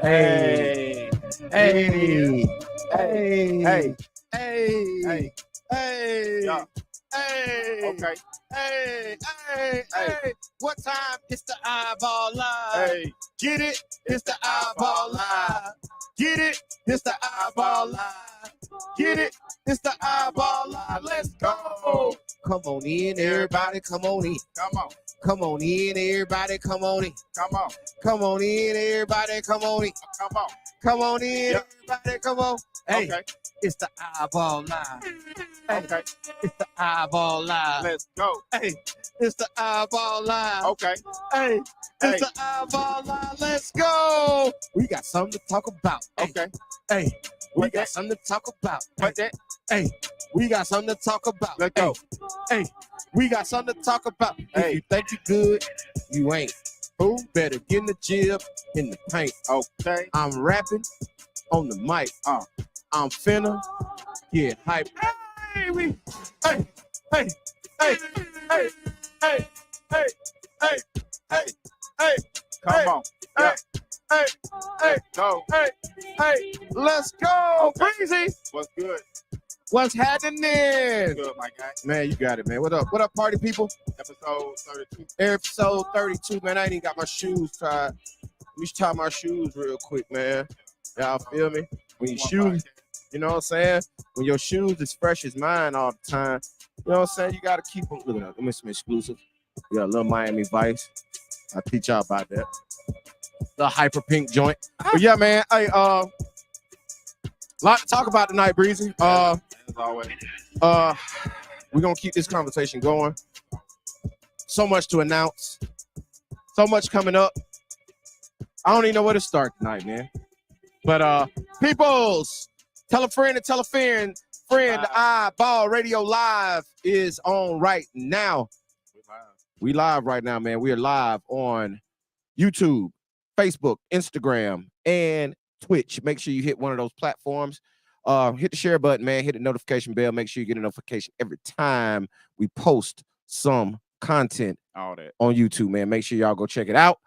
Hey, hey, hey, hey, hey, Yeah. hey. Okay. Hey, hey, Hey. hey. What time? It's the eyeball live. Hey. Get it? It's the eyeball live. Get it? It's the eyeball live. Get it? It's the eyeball live. Let's go. Come on in, everybody. Come on in. Come on. Come on in, everybody. Come on in. Come on. Come on in, everybody. Come on in. Come on. Come on in, Yeah. everybody. Come on. Hey, Okay. it's the eyeball live. Hey, Okay. it's the eyeball live. Let's go. Hey, it's the eyeball live. Okay. Hey, Hey. it's the eyeball live. Let's go. We got something to talk about. Okay. Hey, we What got that? something to talk about. What that? Hey, we got something to talk about. Let's go. Hey, we got something to talk about. If Hey. you think you good, you ain't. Who better get in the gym, in the paint? Okay. I'm rapping on the mic. I'm finna get hype. Hey, we, hey, hey, hey, hey, hey, hey, hey, hey, hey, Come on. Yeah. hey, hey, Go. hey, hey, let's go. Okay. Breezy, What's good? what's happening? Good, my guy. Man, you got it, man. What up? What up, party people? Episode 32. Episode 32, man. I ain't even got my shoes tied. Let me tie my shoes real quick, man. Y'all feel me? When your shoes, you know what I'm saying? When your shoes is fresh as mine all the time, you know what I'm saying? You got to keep them. Look at that. Let me some exclusive. Yeah, a little Miami Vice. I'll teach y'all about that. The hyper pink joint. But yeah, man. Hey, lot to talk about tonight, Breezy. As always. We're gonna keep this conversation going. So much to announce. So much coming up. I don't even know where to start tonight, man. But peoples, tell a friend and tell a friend. The iBALL Radio Live is on right now. We live right now, man. We are live on YouTube, Facebook, Instagram, and Twitch. Make sure you hit one of those platforms. Hit the share button, man. Hit the notification bell. Make sure you get a notification every time we post some content All that on YouTube, man. Make sure y'all go check it out.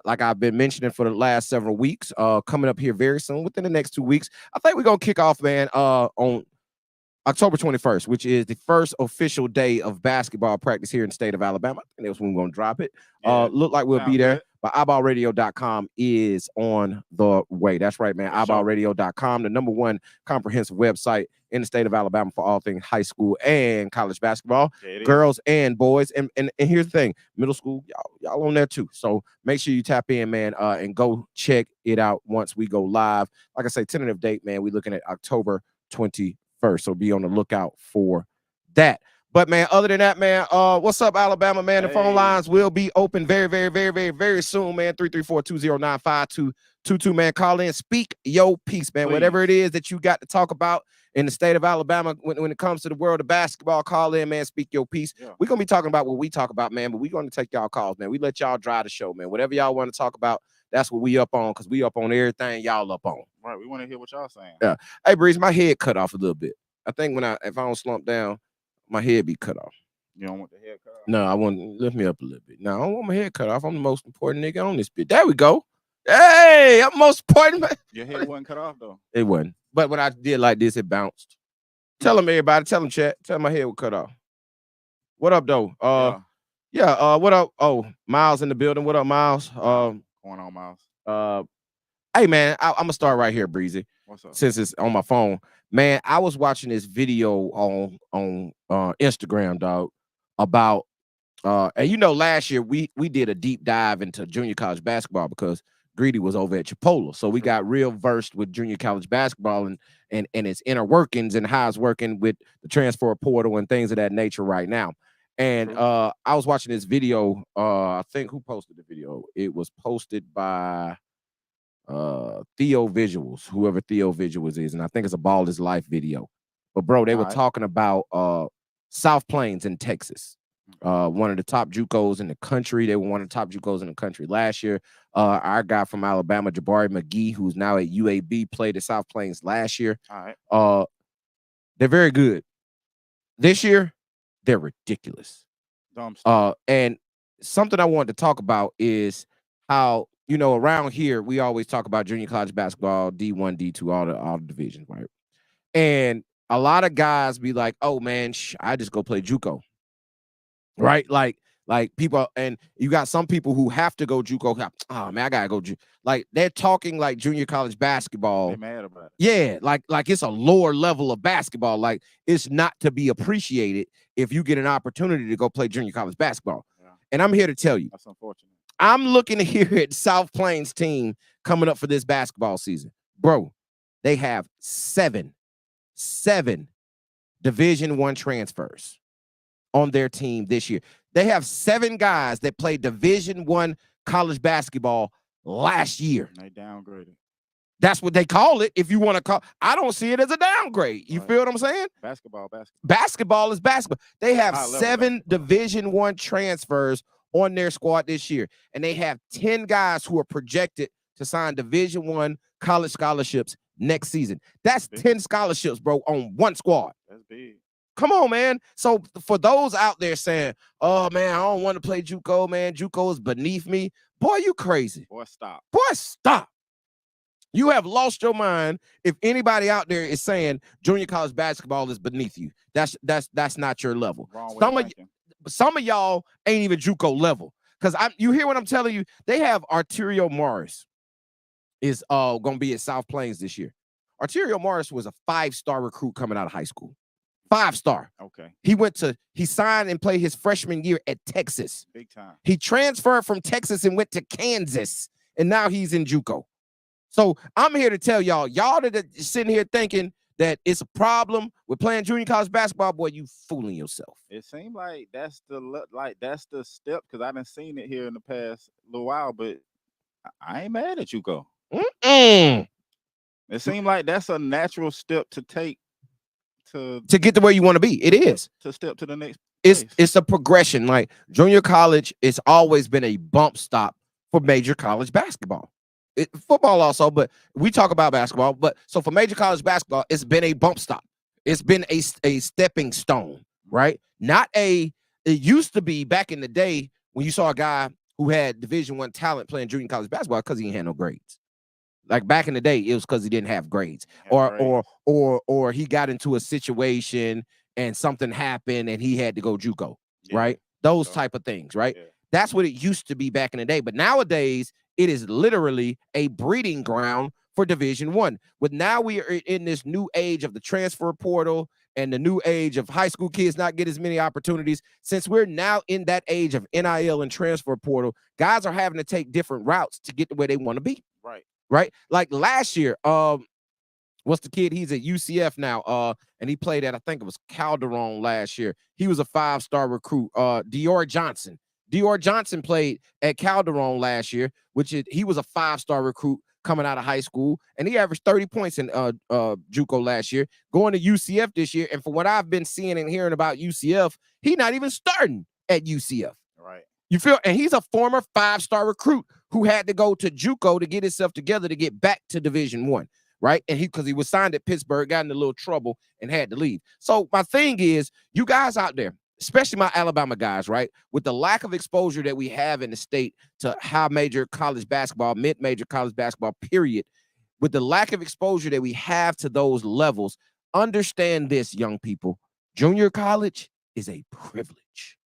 Like I've been mentioning for the last several weeks, coming up here very soon, within the next 2 weeks. I think we're gonna kick off, man, on October 21st, which is the first official day of basketball practice here in the state of Alabama. I think that's when we're gonna drop it. Yeah, Look like we'll be there. good. But iBallRadio.com is on the way. That's right, man. iBallRadio.com, the #1 comprehensive website in the state of Alabama for all things high school and college basketball, girls and boys. And here's the thing, middle school, y'all on there too. So make sure you tap in, man, and go check it out once we go live. Like I say, tentative date, man, we're looking at October 21st. So be on the lookout for that. But man, other than that, man, what's up, Alabama, man? The phone lines will be open very, very, very, very, very soon, man. 334-209-5222, man. Call in, speak your piece, man. Please. Whatever it is that you got to talk about in the state of Alabama when it comes to the world of basketball, call in, man. Speak your piece. Yeah. We're gonna be talking about what we talk about, man. But we're gonna take y'all calls, man. We let y'all drive the show, man. Whatever y'all want to talk about, that's what we up on, because we up on everything y'all up on. Right. We want to hear what y'all saying. Yeah. Hey, Breeze, my head cut off a little bit. I think if I don't slump down, my head be cut off. You don't want the hair cut off? No, I want to lift me up a little bit. No, I don't want my head cut off. I'm the most important nigga on this bit. There we go. Hey, I'm most important. Your head wasn't cut off, though. It wasn't. But when I did like this, it bounced. Tell them, everybody. Tell them, chat. Tell them my head was cut off. What up, though? What up? Oh, Miles in the building. What up, Miles? Going on, Miles? Hey, man, I'm going to start right here, Breezy. What's up? Since it's on my phone. Man, I was watching this video on Instagram, dog, about and you know, last year we did a deep dive into junior college basketball because Greedy was over at Chipola. So we got real versed with junior college basketball and its inner workings and how it's working with the transfer portal and things of that nature right now. And I was watching this video. I think who posted the video? It was posted by Theo Visuals, whoever Theo Visuals is, and I think it's a Ball is Life video. But bro, they were talking about South Plains in Texas. One of the top JUCOs in the country. They were one of the top JUCOs in the country last year. Our guy from Alabama, Jabari McGee, who's now at UAB, played at South Plains last year. They're very good. This year, they're ridiculous. And something I wanted to talk about is how you know, around here, we always talk about junior college basketball, D1, D2, all the divisions, right? And a lot of guys be like, "Oh man, I just go play JUCO," right? Like people, and you got some people who have to go JUCO. Oh man, I gotta go. Like they're talking like junior college basketball. They mad about it. Yeah, like it's a lower level of basketball. Like it's not to be appreciated if you get an opportunity to go play junior college basketball. Yeah. And I'm here to tell you, That's unfortunate. I'm looking here at South Plains team coming up for this basketball season. Bro, they have seven Division I transfers on their team this year. They have 7 guys that played Division I college basketball last year. They downgraded. That's what they call it. If you want to call, I don't see it as a downgrade. You feel what I'm saying? Basketball. Basketball is basketball. They have High level 7 basketball. Division I transfers on their squad this year, and they have 10 guys who are projected to sign Division I college scholarships next season. That's 10 scholarships, bro, on one squad. That's big. Come on, man. So for those out there saying, "Oh man, I don't want to play JUCO, man. JUCO is beneath me," boy, you crazy. Boy, stop. Boy, stop. You have lost your mind if anybody out there is saying junior college basketball is beneath you. That's not your level. Some of y'all ain't even JUCO level. Because you hear what I'm telling you? They have Arterio Morris is gonna be at South Plains this year. Arterio Morris was a 5-star recruit coming out of high school. 5-star. Okay. He signed and played his freshman year at Texas. Big time. He transferred from Texas and went to Kansas, and now he's in JUCO. So I'm here to tell y'all that are sitting here thinking that it's a problem with playing junior college basketball, boy, you fooling yourself. It seems like that's the step, because I done seen it here in the past little while, but I ain't mad at JUCO. It seems like that's a natural step to take to get to where you want to be. It is to step to the next. It's a progression. Like junior college, it's always been a bump stop for major college basketball. Football also, but we talk about basketball. But so for major college basketball, it's been a bump stop. It's been a stepping stone, right? It used to be back in the day when you saw a guy who had Division I talent playing junior college basketball because he didn't have no grades. Like back in the day, it was because he didn't have grades, or he got into a situation and something happened and he had to go JUCO, right? Those type of things, right? Yeah. That's what it used to be back in the day. But nowadays, it is literally a breeding ground for Division I. But now we are in this new age of the transfer portal and the new age of high school kids not get as many opportunities. Since we're now in that age of NIL and transfer portal, guys are having to take different routes to get to where they want to be. Right. Like last year, what's the kid? He's at UCF now. And he played at, I think it was Calderon last year. He was a 5-star recruit. Dior Johnson. Dior Johnson played at Calderon last year, he was a 5-star recruit coming out of high school, and he averaged 30 points in JUCO last year, going to UCF this year. And for what I've been seeing and hearing about UCF, he's not even starting at UCF. Right. You feel? And he's a former 5-star recruit who had to go to JUCO to get himself together to get back to Division I, right? And because he was signed at Pittsburgh, got in a little trouble and had to leave. So my thing is, you guys out there, especially my Alabama guys, right? With the lack of exposure that we have in the state to high major college basketball, mid-major college basketball, period, with the lack of exposure that we have to those levels, understand this, young people. Junior college is a privilege.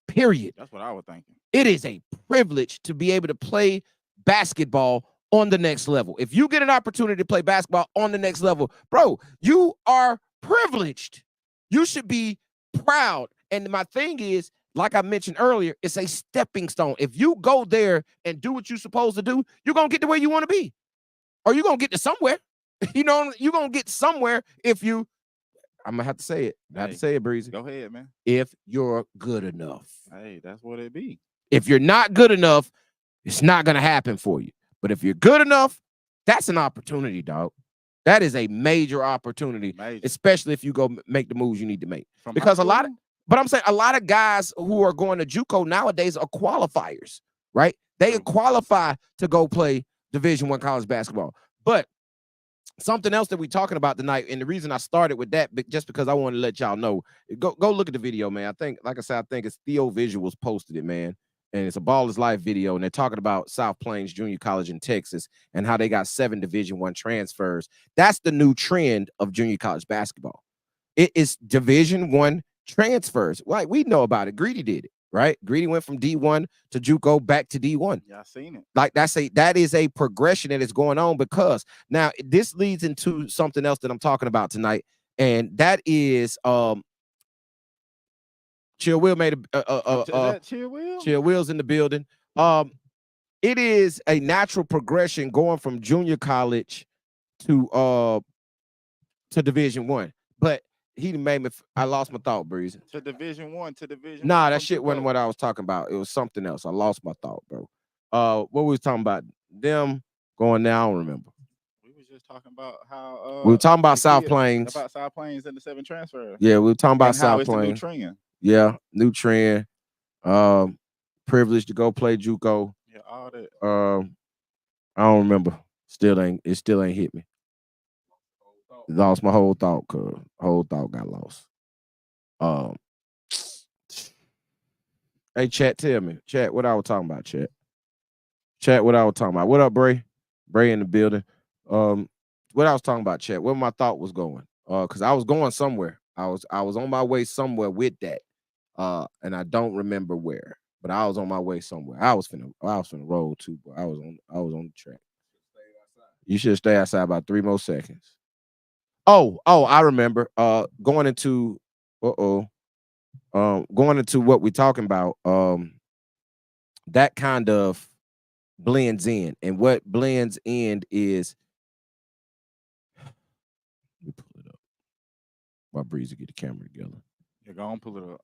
Period. That's what I was thinking. It is a privilege to be able to play basketball on the next level. If you get an opportunity to play basketball on the next level, bro, you are privileged. You should be proud. And my thing is, like I mentioned earlier, it's a stepping stone. If you go there and do what you're supposed to do, you're going to get to where you want to be. Or you're going to get to somewhere. You know, you're going to get somewhere if you, I'm going to have to say it. I have to say it, Breezy. Go ahead, man. If you're good enough. Hey, that's what it be. If you're not good enough, it's not going to happen for you. But if you're good enough, that's an opportunity, dog. That is a major opportunity, especially if you go make the moves you need to make. Because a lot of guys who are going to JUCO nowadays are qualifiers, right? They qualify to go play Division I college basketball. But something else that we're talking about tonight, and the reason I started with that, just because I want to let y'all know, go look at the video, man. I think, like I said, I think it's Theo Visuals posted it, man. and it's a Ball is Life video, and they're talking about South Plains Junior College in Texas and how they got 7 Division I transfers. That's the new trend of junior college basketball. It is Division I transfers. Like, we know about it. Greedy did it, right? Greedy went from D1 to JUCO back to D1. Yeah, I seen it. Like, that is a progression that is going on, because now this leads into something else that I'm talking about tonight, and that is Chill Will made Chill Will? Chill Will's in the building. It is a natural progression going from junior college to Division I. But he made me. I lost my thought, Breezy. To Division I, to Division. Nah, that shit wasn't what I was talking about. It was something else. I lost my thought, bro. What we was talking about? Them going there. I don't remember. We was just talking about how we were talking about South Plains. About South Plains and the 7 transfers. Yeah, we were talking about South Plains. Plains. New trend. Yeah, new trend. Privileged to go play JUCO. Yeah, all that. I don't remember. It still ain't hit me. Lost my whole thought, cuz whole thought got lost. Hey, chat, tell me. Chat, what I was talking about, chat. Chat, what I was talking about. What up, Bray? Bray in the building. What I was talking about, chat, where my thought was going. Because I was going somewhere. I was on my way somewhere with that. And I don't remember where, but I was on my way somewhere. I was finna roll too, but I was on the track. You should stay outside about 3 more seconds. Oh, I remember. Going into what we're talking about, that kind of blends in. And what blends in is, let me pull it up. While Breezy get the camera together. Yeah, go on, pull it up.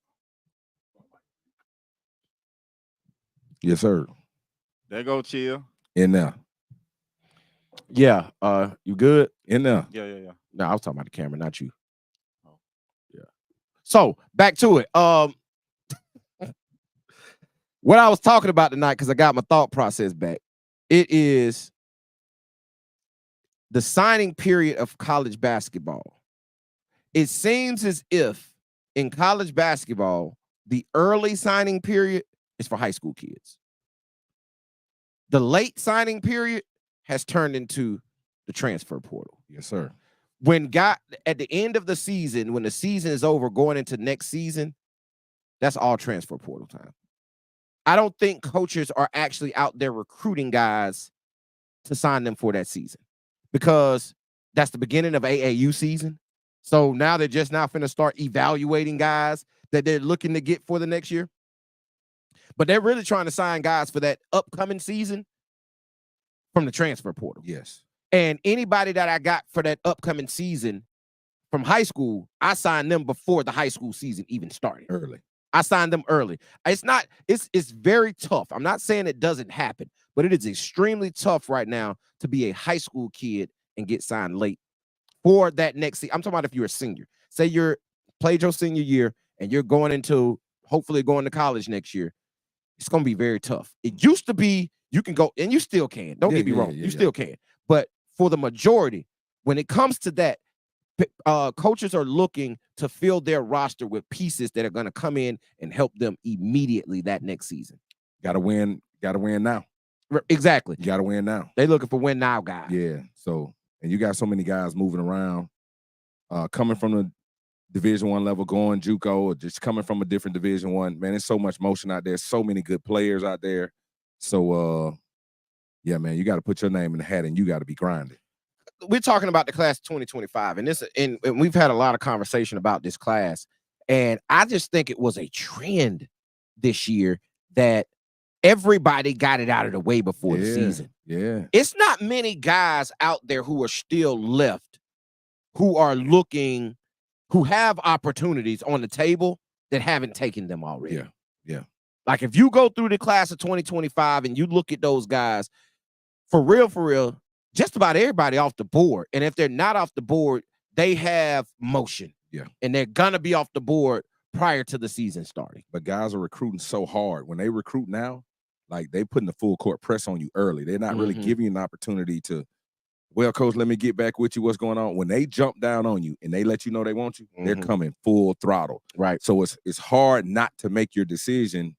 Yes, sir. There go Chill. In there. Yeah. You good? In there. Yeah. No, I was talking about the camera, not you. Oh. Yeah. So back to it. What I was talking about tonight, because I got my thought process back. It is the signing period of college basketball. It seems as if in college basketball, the early signing period is for high school kids. The late signing period has turned into the transfer portal. Yes, sir. At the end of the season, when the season is over, going into next season, that's all transfer portal time. I don't think coaches are actually out there recruiting guys to sign them for that season, because that's the beginning of AAU season. So now they're just now finna start evaluating guys that they're looking to get for the next year. But they're really trying to sign guys for that upcoming season from the transfer portal. Yes. And anybody that I got for that upcoming season from high school, I signed them before the high school season even started. Early. I signed them early. It's very tough. I'm not saying it doesn't happen, but it is extremely tough right now to be a high school kid and get signed late for that next season. I'm talking about if you're a senior. Say you're played your senior year and you're going into, hopefully going to college next year. It's going to be very tough. It used to be you can go, and you still can. Don't get me wrong. You still can. But for the majority, when it comes to that, coaches are looking to fill their roster with pieces that are going to come in and help them immediately that next season. Got to win now. Exactly. You got to win now. They looking for win now guys. Yeah. So, and you got so many guys moving around, coming from the Division I level, going JUCO, or just coming from a different Division I. Man, there's so much motion out there. So many good players out there. So, yeah, man, you got to put your name in the hat and you got to be grinding. We're talking about the class of 2025, and we've had a lot of conversation about this class, and I just think it was a trend this year that everybody got it out of the way before the season. Yeah, it's not many guys out there who are still left, who are looking, who have opportunities on the table that haven't taken them already. Yeah. Like if you go through the class of 2025 and you look at those guys, for real, just about everybody off the board. And if they're not off the board, they have motion. Yeah. And they're going to be off the board prior to the season starting. But guys are recruiting so hard. When they recruit now, like they putting the full court press on you early. They're not really giving you an opportunity to, well, coach, let me get back with you. What's going on? When they jump down on you and they let you know they want you, they're coming full throttle. Right. So it's hard not to make your decision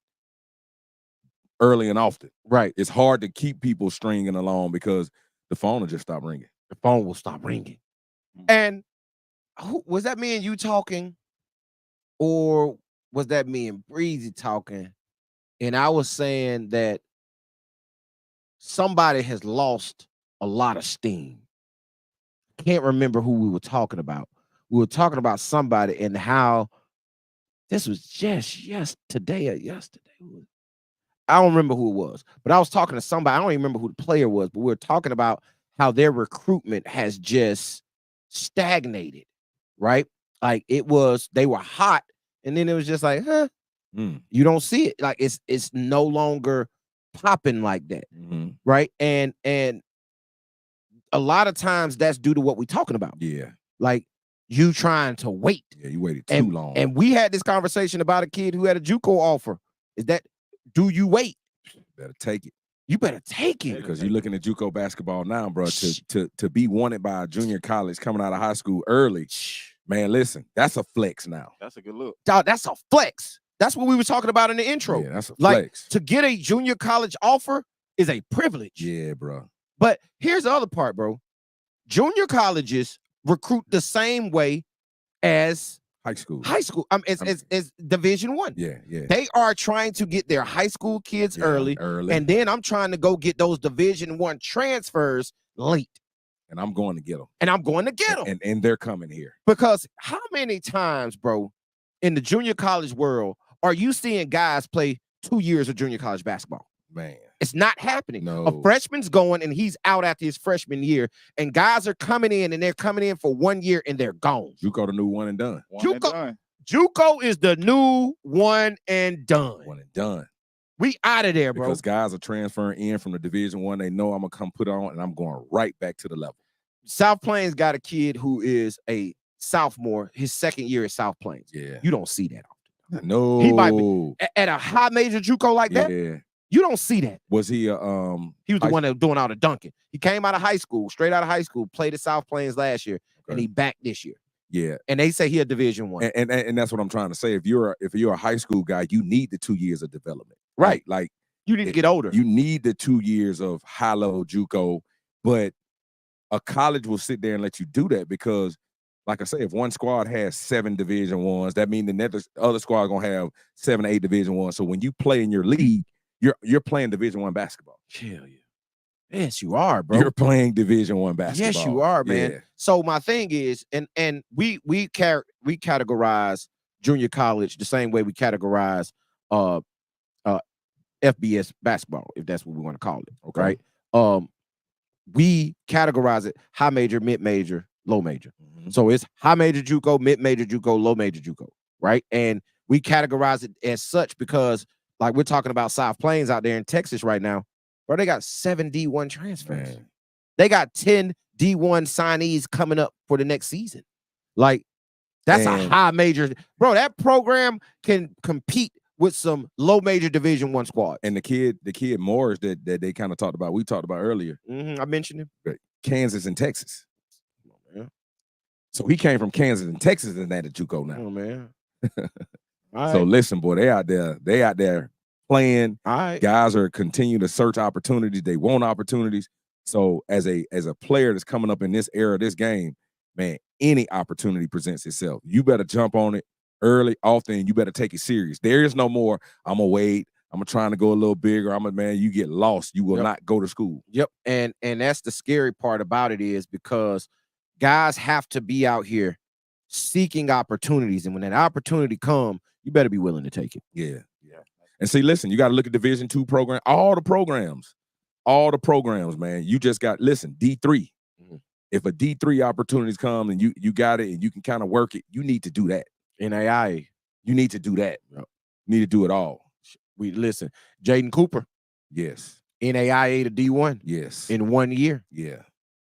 early and often. Right. It's hard to keep people stringing along because the phone will just stop ringing. The phone will stop ringing. And was that me and you talking, or was that me and Breezy talking? And I was saying that somebody has lost a lot of steam. Can't remember who we were talking about. We were talking about somebody and how this was just yesterday or yesterday. I don't remember who it was, but I was talking to somebody. I don't even remember who the player was, but we were talking about how their recruitment has just stagnated, right? Like they were hot, and then it was just like, you don't see it. Like it's no longer popping like that, right? And a lot of times that's due to what we're talking about. Yeah. Like you trying to wait. Yeah, you waited too long. And we had this conversation about a kid who had a JUCO offer. Do you wait? Better take it. You better take it. Because you're looking at JUCO basketball now, bro. To be wanted by a junior college coming out of high school early, man, listen, that's a flex now. That's a good look. Dog, that's a flex. That's what we were talking about in the intro. Yeah, that's a like, flex. To get a junior college offer is a privilege. Yeah, bro. But here's the other part, bro. Junior colleges recruit the same way as high school. It's Division I. Yeah. They are trying to get their high school kids early, and then I'm trying to go get those Division I transfers late. And I'm going to get them. And they're coming here. Because how many times, bro, in the junior college world are you seeing guys play 2 years of junior college basketball? Man. It's not happening. No. A freshman's going and he's out after his freshman year, and guys are coming in and they're coming in for 1 year and they're gone. JUCO the new one and done. JUCO is the new one and done. One and done. We out of there, bro. Because guys are transferring in from the Division I. They know I'm gonna come put on, and I'm going right back to the level. South Plains got a kid who is a sophomore. His second year at South Plains. Yeah. You don't see that often. No. He might be at a high major JUCO like that. Yeah. You don't see that. Was he He was the one that was doing all the dunking. He came out of high school, straight out of high school, played at South Plains last year, and he back this year. Yeah. And they say he a Division I. And that's what I'm trying to say. If you're a high school guy, you need the 2 years of development. Right. Like you need to get older. You need the 2 years of high-level JUCO, but a college will sit there and let you do that because, like I say, if one squad has 7 Division I's, that means the other squad gonna have 7 or 8 Division I's. So when you play in your league, you're playing Division I basketball. Hell yeah. Yes, you are, bro. You're playing Division I basketball. Yes, you are, man. Yeah. So my thing is, and we categorize junior college the same way we categorize FBS basketball, if that's what we want to call it. Okay. Right. We categorize it high major, mid major, low major. So it's high major JUCO, mid major JUCO, low major JUCO, right? And we categorize it as such because, like, we're talking about South Plains out there in Texas right now, bro. They got 7 D1 transfers. Man. They got 10 D1 signees coming up for the next season. Like, that's a high major, bro. That program can compete with some low major Division I squad. And the kid Morris that they kind of talked about, we talked about earlier. I mentioned him. Kansas and Texas. Oh, man. So he came from Kansas and Texas and that at JUCO now. Oh, man. So listen, boy, they out there playing. All right. Guys are continuing to search opportunities. They want opportunities. So as a player that's coming up in this era, this game, man, any opportunity presents itself. You better jump on it early, often. You better take it serious. There is no more, I'm going to wait. I'm trying to go a little bigger. Man, you get lost. You will not go to school. Yep. And that's the scary part about it is because guys have to be out here seeking opportunities. And when that opportunity comes, you better be willing to take it. Yeah. And see, listen, you got to look at Division II program, all the programs, man. You just got, listen, D3. If a D3 opportunities come and you got it and you can kind of work it, you need to do that. NAIA, you need to do that. You need to do it all. We listen, Jaden Cooper. Yes. NAIA to D1. Yes. In 1 year. Yeah.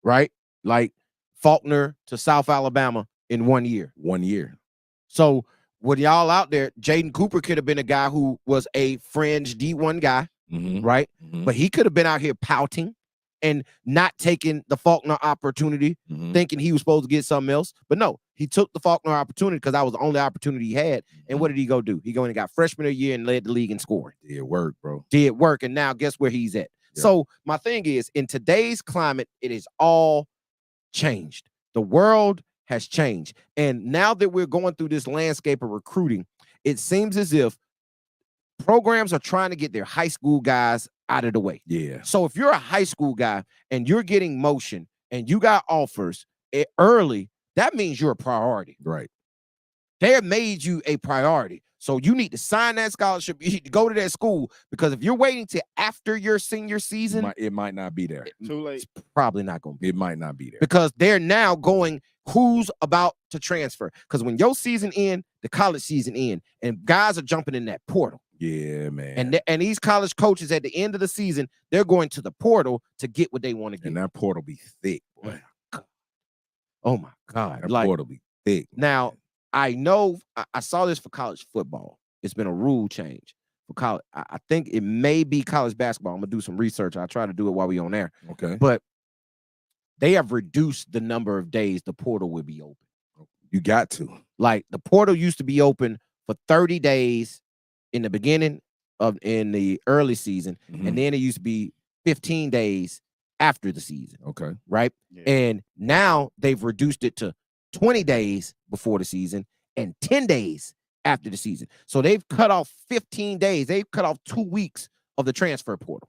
Right? Like Faulkner to South Alabama in 1 year. 1 year. So with y'all out there, Jaden Cooper could have been a guy who was a fringe D1 guy, right? But he could have been out here pouting. and not taking the Faulkner opportunity, thinking he was supposed to get something else. But no, he took the Faulkner opportunity because that was the only opportunity he had. And what did he go do? He go and got freshman of the year and led the league in scoring. Did work, bro. Did work. And now guess where he's at? Yeah. So my thing is, in today's climate, it is all changed. The world has changed. And now that we're going through this landscape of recruiting, it seems as if programs are trying to get their high school guys out of the way. Yeah. So if you're a high school guy and you're getting motion and you got offers early, that means you're a priority. Right. They have made you a priority. So you need to sign that scholarship. You need to go to that school, because if you're waiting to after your senior season, it might not be there. Too late. It's probably not going to be. It might not be there. Because they're now going who's about to transfer. Because when your season ends, the college season ends, and guys are jumping in that portal. Yeah, man. And these college coaches at the end of the season, they're going to the portal to get what they want to get. And that portal be thick, boy. Oh my God. That portal be thick. Now, I know I saw this for college football. It's been a rule change for college. I think it may be college basketball. I'm gonna do some research. I'll try to do it while we on there. Okay. But they have reduced the number of days the portal will be open. You got to. Like, the portal used to be open for 30 days in the beginning in the early season, and then it used to be 15 days after the season. Okay. Right? Yeah. And now they've reduced it to 20 days before the season and 10 days after the season. So they've cut off 15 days. They've cut off 2 weeks of the transfer portal.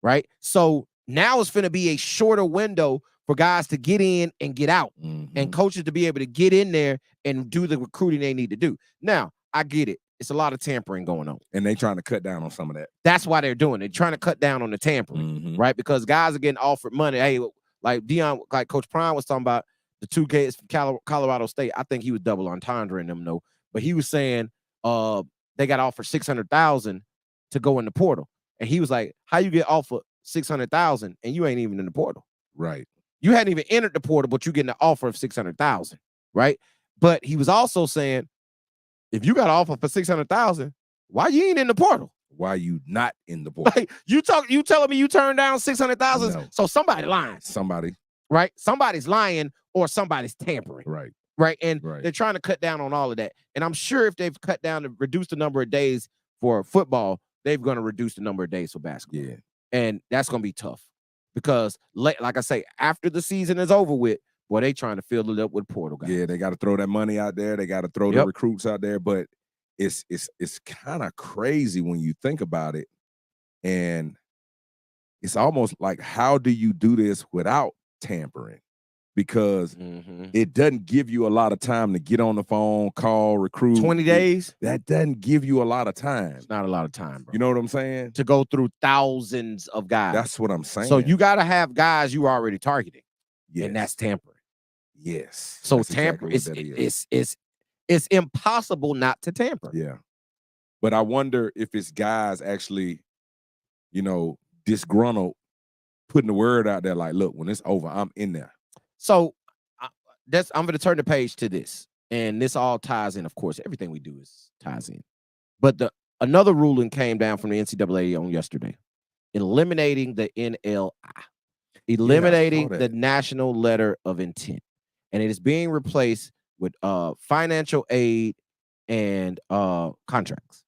Right? So now it's going to be a shorter window for guys to get in and get out, and coaches to be able to get in there and do the recruiting they need to do. Now, I get it. It's a lot of tampering going on. And they trying to cut down on some of that. That's why they're doing it. They're trying to cut down on the tampering, right? Because guys are getting offered money. Hey, like Coach Prime was talking about the 2 kids from Colorado State. I think he was double entendre in them, though. But he was saying they got offered $600,000 to go in the portal. And he was like, how you get offered $600,000 and you ain't even in the portal? Right. You hadn't even entered the portal, but you're getting an offer of $600,000, right? But he was also saying, if you got an offer for $600,000, why you ain't in the portal? Why you not in the portal? Like, you telling me you turned down $600,000? No. So somebody lying. Somebody. Right? Somebody's lying or somebody's tampering. Right. Right. And they're trying to cut down on all of that. And I'm sure if they've cut down to reduce the number of days for football, they're going to reduce the number of days for basketball. Yeah. And that's going to be tough. Because, like I say, after the season is over with, boy, they trying to fill it up with portal guys. Yeah, they got to throw that money out there. They got to throw the recruits out there. But it's kind of crazy when you think about it. And it's almost like, how do you do this without tampering? Because it doesn't give you a lot of time to get on the phone, call, recruit. 20 days? That doesn't give you a lot of time. It's not a lot of time, bro. You know what I'm saying? To go through thousands of guys. That's what I'm saying. So you got to have guys you already targeting. Yes. And that's tampering. Yes. So tampering, it's impossible not to tamper. Yeah. But I wonder if it's guys actually, disgruntled, putting the word out there like, look, when it's over, I'm in there. So I'm going to turn the page to this, and this all ties in. Of course, everything we do ties in. But another ruling came down from the NCAA on yesterday, eliminating the NLI, eliminating the National Letter of Intent, and it is being replaced with financial aid and contracts.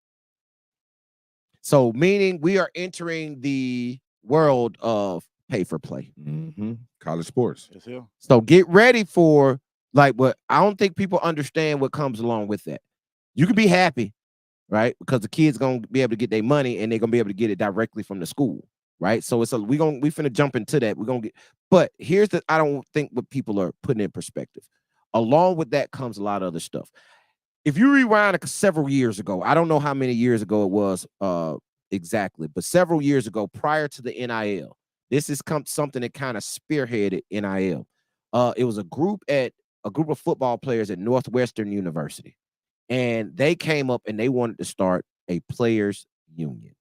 So, meaning we are entering the world of pay for play. College sports. So get ready for what I don't think people understand what comes along with that. You can be happy, right? Because the kids gonna be able to get their money and they're gonna be able to get it directly from the school, right? So we finna jump into that. But here's I don't think what people are putting in perspective. Along with that comes a lot of other stuff. If you rewind several years ago, I don't know how many years ago it was exactly, but several years ago, prior to the NIL. This is something that kind of spearheaded NIL. It was a group of football players at Northwestern University, and they came up and they wanted to start a players' union.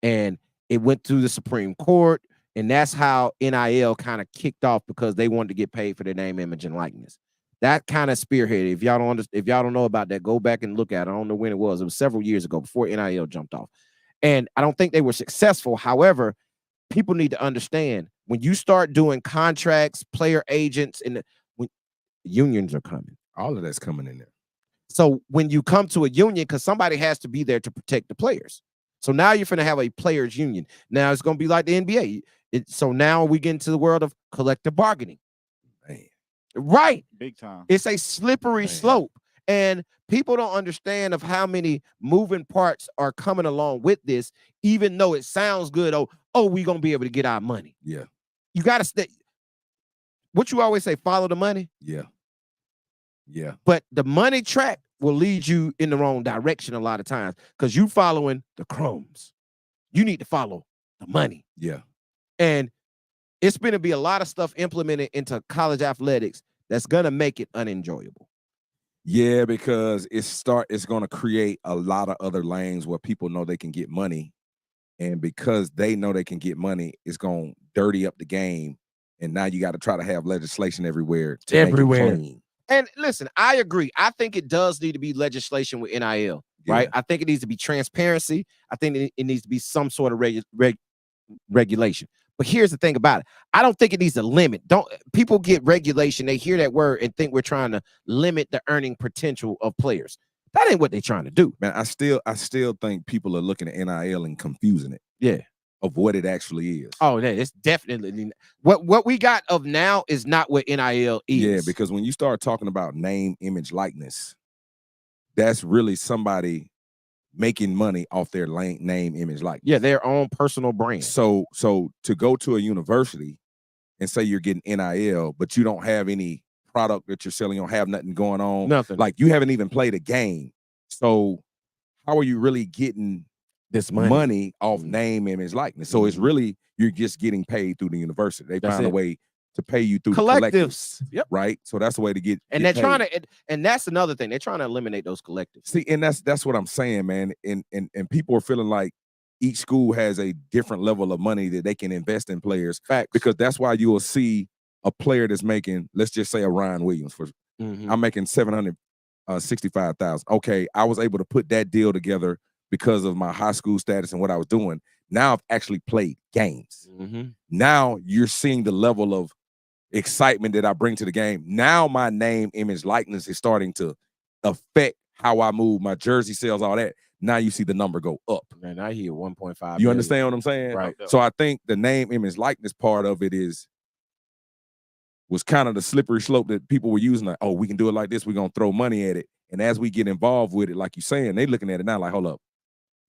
And it went through the Supreme Court, and that's how NIL kind of kicked off, because they wanted to get paid for their name, image, and likeness. That kind of spearheaded. If y'all don't know about that, go back and look at it. I don't know when it was. It was several years ago before NIL jumped off. And I don't think they were successful. However, people need to understand when you start doing contracts, player agents, and when unions are coming. All of that's coming in there. So when you come to a union, because somebody has to be there to protect the players. So now you're going to have a players union. Now it's going to be like the NBA. So now we get into the world of collective bargaining. Man. Right. Big time. It's a slippery slope. And people don't understand of how many moving parts are coming along with this, even though it sounds good. Oh, we're going to be able to get our money. Yeah. You got to stay. What you always say, follow the money. Yeah. Yeah. But the money track will lead you in the wrong direction a lot of times because you following the crumbs. You need to follow the money. Yeah. And it's going to be a lot of stuff implemented into college athletics that's going to make it unenjoyable. Yeah, because it's going to create a lot of other lanes where people know they can get money. And because they know they can get money, it's going to dirty up the game. And now you got to try to have legislation everywhere to make it clean. And listen, I agree. I think it does need to be legislation with NIL, right? I think it needs to be transparency. I think it needs to be some sort of regulation. But here's the thing about it. I don't think it needs a limit. People get regulation. They hear that word and think we're trying to limit the earning potential of players. That ain't what they're trying to do. Man, I still think people are looking at NIL and confusing it. Yeah. Of what it actually is. Oh, yeah, it's definitely what we got of now is not what NIL is. Yeah, because when you start talking about name, image, likeness, that's really somebody making money off their name, image, likeness. Yeah, their own personal brand. So to go to a university and say you're getting NIL, but you don't have any product that you're selling, you don't have nothing going on. Nothing. Like you haven't even played a game. So how are you really getting this money off name, image, likeness? So it's really, you're just getting paid through the university. They find a way to pay you through collectives. Yep. Right. So that's the way to get. And they're trying to, and that's another thing. They're trying to eliminate those collectives. See, and that's what I'm saying, man. And people are feeling like each school has a different level of money that they can invest in players. Facts. Because that's why you will see a player that's making, let's just say a Ryan Williams I'm making $765,000. Okay, I was able to put that deal together because of my high school status and what I was doing. Now I've actually played games. Now you're seeing the level of excitement that I bring to the game. Now my name, image, likeness is starting to affect how I move, my jersey sales, all that. Now you see the number go up. Man, I hear 1.5. You understand what I'm saying? Right. So I think the name, image, likeness part of it was kind of the slippery slope that people were using. Like, oh, we can do it like this. We're going to throw money at it. And as we get involved with it, like you're saying, they're looking at it now like, hold up,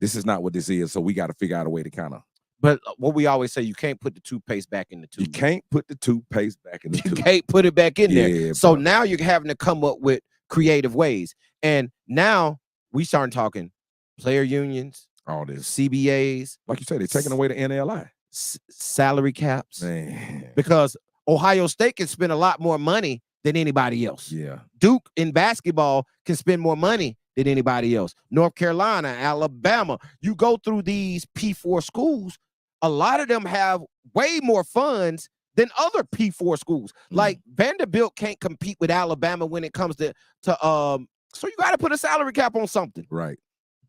this is not what this is. So we got to figure out a way to kind of. But what we always say, you can't put the toothpaste back in the tube. You can't put the toothpaste back in the tube. You can't put it back in there. Yeah, so now you're having to come up with creative ways. And now we start talking player unions, all this CBAs. Like you said, they're taking away the NLI. Salary caps. Man. Because Ohio State can spend a lot more money than anybody else. Yeah. Duke in basketball can spend more money than anybody else. North Carolina, Alabama. You go through these P4 schools, a lot of them have way more funds than other P4 schools. Like Vanderbilt can't compete with Alabama when it comes to so you got to put a salary cap on something. Right.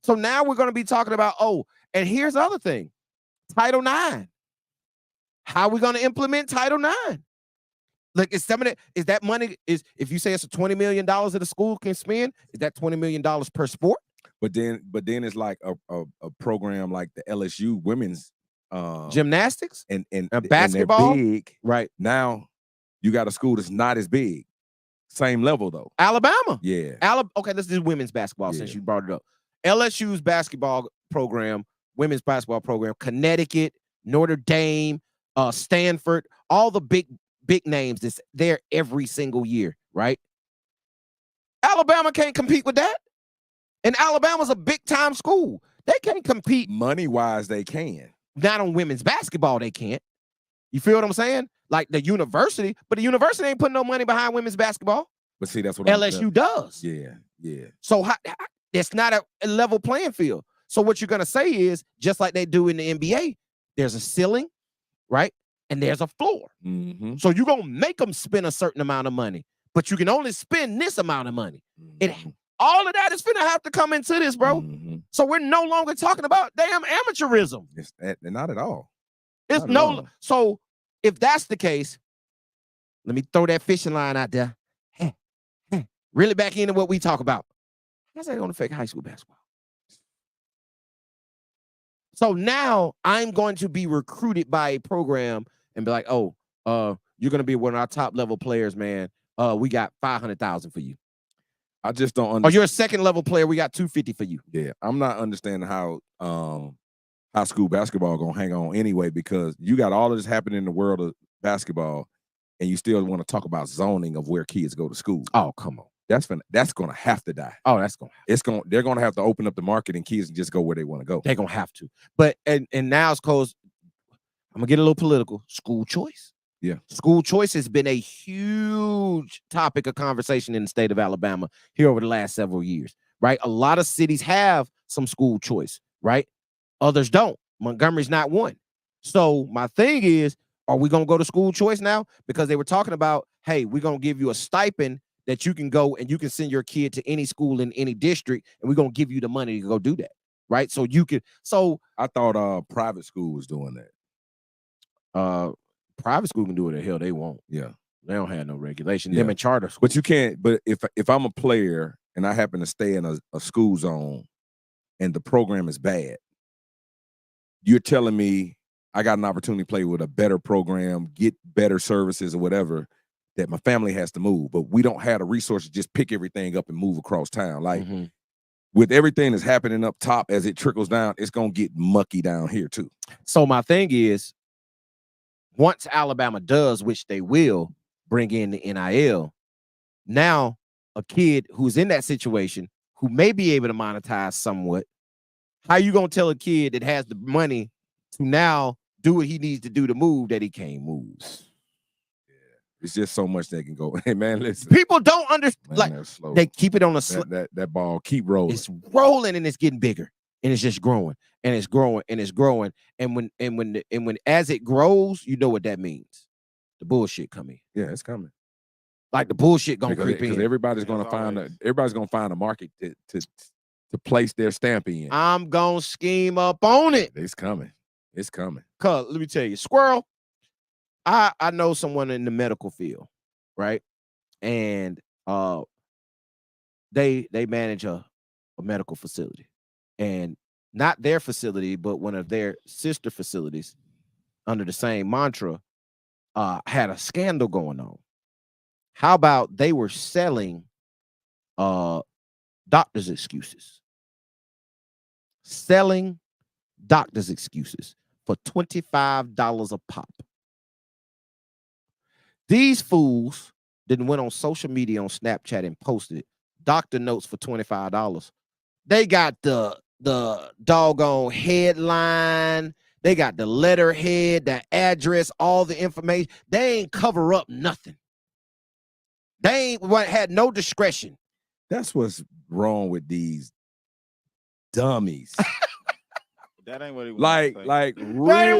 So now we're going to be talking about, and here's the other thing, Title IX. How are we going to implement Title IX? Like, is that money, if you say it's a $20 million that the school can spend, is that $20 million per sport? But then it's like a program like the LSU women's gymnastics and basketball. And they're big. Right. Now you got a school that's not as big. Same level though. Alabama. Yeah. Okay, let's do women's basketball since you brought it up. LSU's basketball program, women's basketball program, Connecticut, Notre Dame, Stanford, all the big names that's there every single year, right? Alabama can't compete with that. And Alabama's a big time school. They can't compete. Money-wise, they can. Not on women's basketball, they can't. You feel what I'm saying? Like the university, but the university ain't putting no money behind women's basketball. But see, that's what LSU does. Yeah. So it's not a level playing field. So what you're going to say is, just like they do in the NBA, there's a ceiling, right? And there's a floor. So you're going to make them spend a certain amount of money, but you can only spend this amount of money. All of that is going to have to come into this, bro. So we're no longer talking about damn amateurism. Not at all. It's Not at no. all. So if that's the case, let me throw that fishing line out there. Really back into what we talk about. How's that going to affect high school basketball? So now I'm going to be recruited by a program and be like, oh, you're going to be one of our top level players, man. We got $500,000 for you. I just don't understand. Or you're a second level player. We got $250 for you. Yeah, I'm not understanding how high school basketball gonna hang on anyway, because you got all of this happening in the world of basketball, and you still want to talk about zoning of where kids go to school. Oh, come on. That's gonna have to die. Oh, that's gonna. They're gonna have to open up the market and kids just go where they want to go. They're gonna have to. But and now it's cause I'm gonna get a little political. School choice. Yeah. School choice has been a huge topic of conversation in the state of Alabama here over the last several years, right? A lot of cities have some school choice, right? Others don't. Montgomery's not one. So my thing is, are we gonna go to school choice now? Because they were talking about, hey, we're gonna give you a stipend that you can go and you can send your kid to any school in any district, and we're gonna give you the money to go do that, right? So you could. So I thought private school was doing that. Private school can do what the hell they want. Yeah, they don't have no regulation. Yeah. Them in charter school. But you can't. But if I'm a player and I happen to stay in a school zone, and the program is bad, you're telling me I got an opportunity to play with a better program, get better services or whatever, that my family has to move, but we don't have the resources to just pick everything up and move across town. Like with everything that's happening up top, as it trickles down, it's gonna get mucky down here too. So my thing is, once Alabama does, which they will, bring in the NIL, now a kid who's in that situation who may be able to monetize somewhat, how you gonna tell a kid that has the money to now do what he needs to do to move that he can't move? It's just so much they can go. Hey man, listen. People don't understand. Like they keep it on a that ball keep rolling. It's rolling and it's getting bigger and it's just growing and it's growing and it's growing. And when as it grows, you know what that means. The bullshit coming. Yeah, it's coming. Like the bullshit gonna creep in. Everybody's gonna find a market to place their stamp in. I'm gonna scheme up on it. It's coming. It's coming. Cause let me tell you, Squirrel. I know someone in the medical field, right? And they manage a medical facility, and not their facility, but one of their sister facilities under the same mantra had a scandal going on. How about they were selling doctors' excuses? Selling doctors' excuses for $25 a pop. These fools then went on social media on Snapchat and posted doctor notes for $25. They got the doggone headline. They got the letterhead, the address, all the information. They ain't cover up nothing. They ain't had no discretion. That's what's wrong with these dummies. That ain't what he like real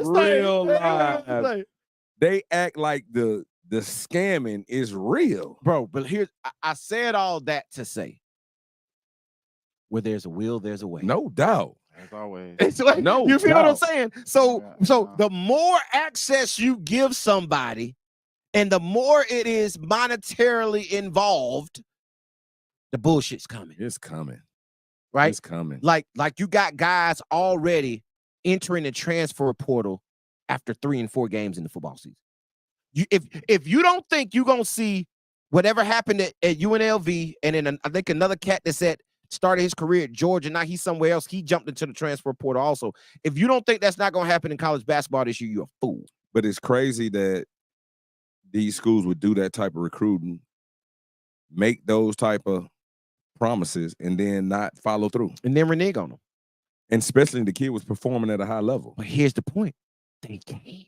life. They act like the scamming is real, bro. But here's I said all that to say, where there's a will, there's a way. No doubt. As always. It's like, no, you feel doubt. what I'm saying? So the more access you give somebody, and the more it is monetarily involved, the bullshit's coming. It's coming. Right? It's coming. Like you got guys already entering the transfer portal after 3 and 4 games in the football season. If you don't think you're gonna see whatever happened at UNLV, and then I think another cat that said started his career at Georgia, now he's somewhere else. He jumped into the transfer portal also. If you don't think that's not gonna happen in college basketball this year, you're a fool. But it's crazy that these schools would do that type of recruiting, make those type of promises, and then not follow through. And then renege on them. And especially the kid was performing at a high level. But here's the point. They can.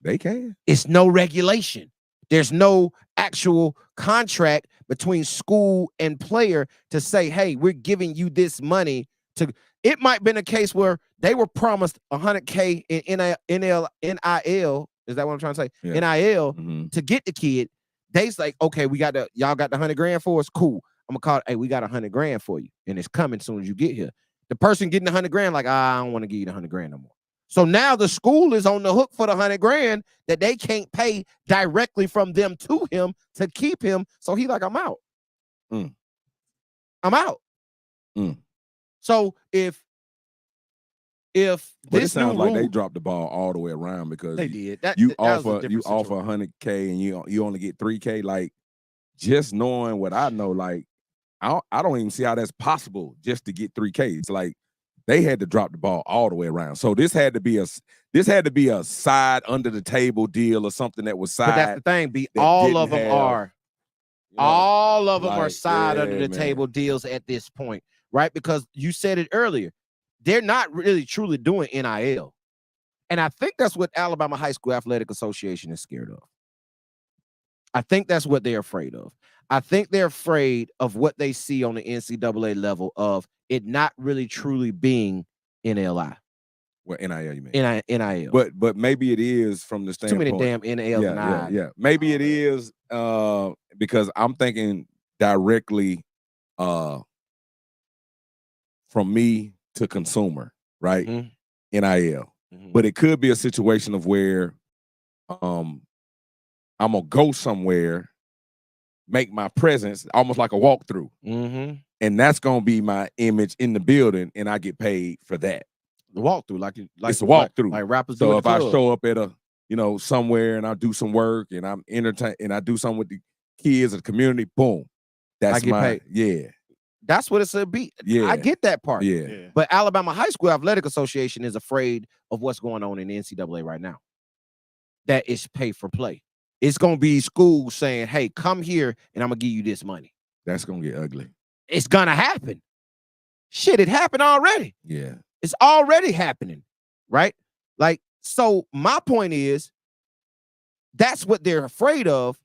They can. It's no regulation. There's no actual contract between school and player to say, hey, we're giving you this money to. It might have been a case where they were promised $100K in NIL. Is that what I'm trying to say? Yeah. NIL to get the kid. They's like, okay, y'all got the $100,000 for us. Cool. I'm gonna call it, hey, we got $100,000 for you, and it's coming as soon as you get here. The person getting the $100,000, like, I don't want to give you the $100,000 no more. So now the school is on the hook for the $100 grand that they can't pay directly from them to him to keep him. So he like, I'm out. Mm. I'm out. Mm. So if But this it sounds new like rule, they dropped the ball all the way around because they did that. you That was a offer different situation. $100K and you only get $3K. Like, just knowing what I know, like I don't even see how that's possible just to get $3K. It's like they had to drop the ball all the way around. So this had to be a side under the table deal or something that was side. But that's the thing. that All didn't of them have, are. you know, All of them are like, side under yeah, the man. table deals at this point, right? Because you said it earlier, they're not really truly doing NIL. And I think that's what Alabama High School Athletic Association is scared of. I think that's what they're afraid of. I think they're afraid of what they see on the NCAA level of it not really truly being NLI. What NIL you mean? NIL. But maybe it is from the Too standpoint. many damn NILs and I's. Yeah. Maybe it is because I'm thinking directly from me to consumer, right? Mhm. NIL. Mhm. But it could be a situation of where I'm gonna go somewhere, make my presence almost like a walkthrough. Mhm. And that's gonna be my image in the building, and I get paid for that. The walkthrough, like It's a walkthrough. like rappers do. So at if the I club. show up at a, somewhere and I do some work and I'm entertained and I do something with the kids of the community, boom. That's I get paid. Yeah. That's what it's a be. Yeah. I get that part. Yeah. But Alabama High School Athletic Association is afraid of what's going on in the NCAA right now. That is pay for play. It's gonna be schools saying, "Hey, come here, and I'm gonna give you this money." That's gonna get ugly. It's gonna happen. Shit, it happened already. Yeah. It's already happening, right? Like, so my point is, that's what they're afraid of.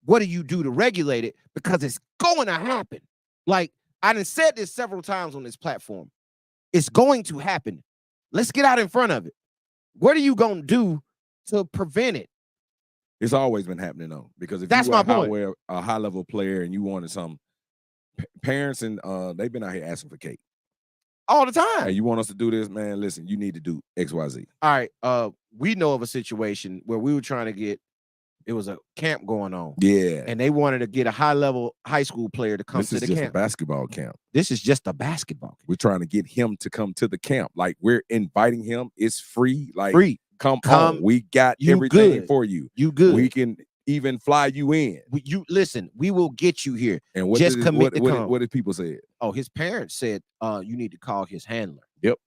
What do you do to regulate it? Because it's going to happen. Like, I done said this several times on this platform. It's going to happen. Let's get out in front of it. What are you going to do to prevent it? It's always been happening though, because if That's you my were point. a high level player and you wanted some parents and they've been out here asking for cake all the time. Hey, you want us to do this, man? Listen, you need to do XYZ. All right. We know of a situation where we were trying to get, it was a camp going on. Yeah. And they wanted to get a high level high school player to come to the camp. This is just a basketball camp. This is just a basketball camp. We're trying to get him to come to the camp. Like, we're inviting him. It's free. Like, free. Come on. We got everything for you. You good. We can even fly you in. You listen, we will get you here. And what just did, commit what, to come. What did people say? Oh, his parents said, you need to call his handler. Yep.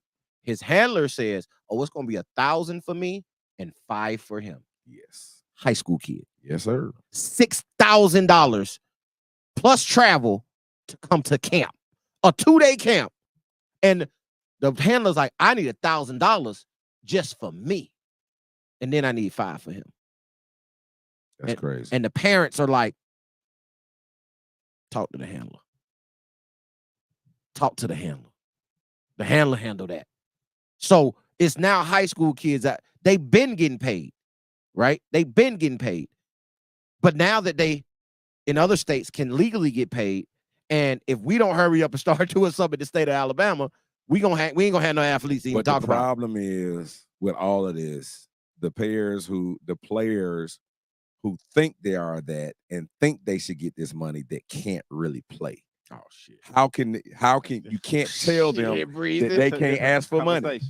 His handler says, oh, it's going to be $1,000 for me and $500 for him. Yes. High school kid. Yes, sir. $6,000 plus travel to come to camp, a 2-day camp. And the handler's like, I need $1,000 just for me. And then I need $500 for him. That's crazy. And the parents are like, talk to the handler. Talk to the handler. The handler handle that. So it's now high school kids that they've been getting paid, right? They've been getting paid. But now that they, in other states, can legally get paid, and if we don't hurry up and start doing something in the state of Alabama, we ain't gonna have no athletes to even talk about. But the problem is with all of this, the players who think they are that and think they should get this money that can't really play. Oh shit! How can you can't tell them that they can't ask for money?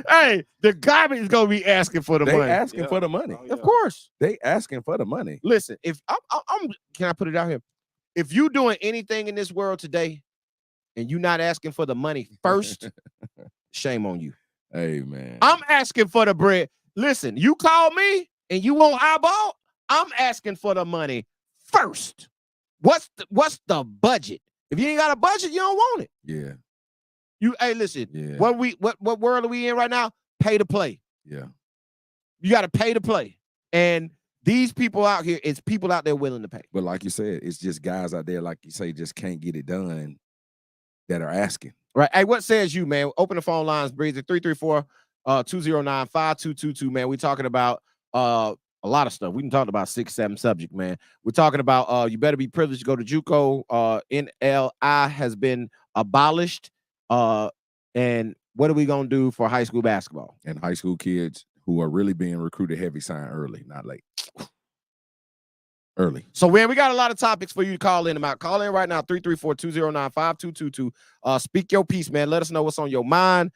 Hey, the garbage is gonna be asking for the money. They asking for the money. Oh, yeah. Of course, they asking for the money. Listen, if I'm can I put it out here? If you doing anything in this world today, and you not asking for the money first, shame on you. Hey man, I'm asking for the bread. Listen, you call me and you want iBALL, I'm asking for the money first. What's the budget? If you ain't got a budget, you don't want it. Yeah. Hey, listen. Yeah. What world are we in right now? Pay to play. Yeah. You got to pay to play. And these people out here, it's people out there willing to pay. But like you said, it's just guys out there, like you say, just can't get it done that are asking. Right. Hey, what says you, man? Open the phone lines, Breezy, 334-209-5222, man. We're talking about a lot of stuff. We can talk about 6-7 subject, man. We're talking about you better be privileged to go to JUCO. NLI has been abolished, and what are we gonna do for high school basketball? And high school kids who are really being recruited heavy sign early, not late. Early. So, man, we got a lot of topics for you to call in about. Call in right now, 334-209-5222. Speak your piece, man. Let us know what's on your mind.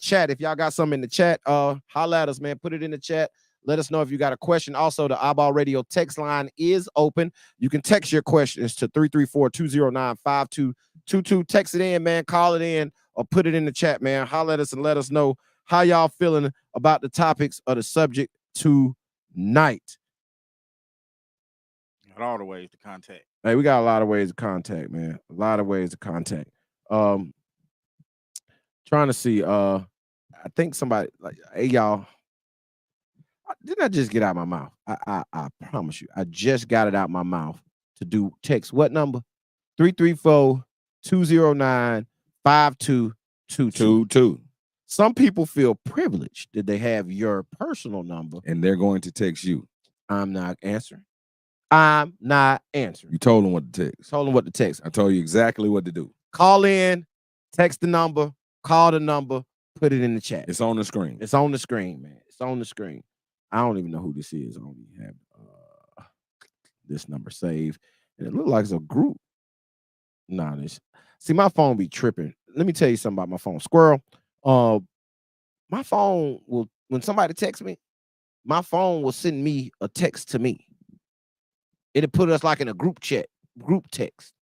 Chat, if y'all got something in the chat, holla at us, man. Put it in the chat. Let us know if you got a question. Also, the iBALL Radio text line is open. You can text your questions to 334-209-5222. Text it in, man. Call it in or put it in the chat, man. Holla at us and let us know how y'all feeling about the topics of the subject tonight. Got all the ways to contact. Hey, we got a lot of ways to contact, man. A lot of ways to contact. Trying to see. I think somebody like, hey, y'all. Didn't I just get out my mouth? I promise you. I just got it out my mouth to do text. What number? 334-209-5222. Some people feel privileged that they have your personal number. And they're going to text you. I'm not answering. I'm not answering. You told them what to text. Told them what to text. I told you exactly what to do. Call in, text the number, call the number, put it in the chat. It's on the screen. It's on the screen, man. It's on the screen. I don't even know who this is. I don't even have this number saved. And it looks like it's a group. Nah, see, my phone be tripping. Let me tell you something about my phone. Squirrel, my phone will, when somebody texts me, my phone will send me a text to me. It'll put us like in a group chat, group text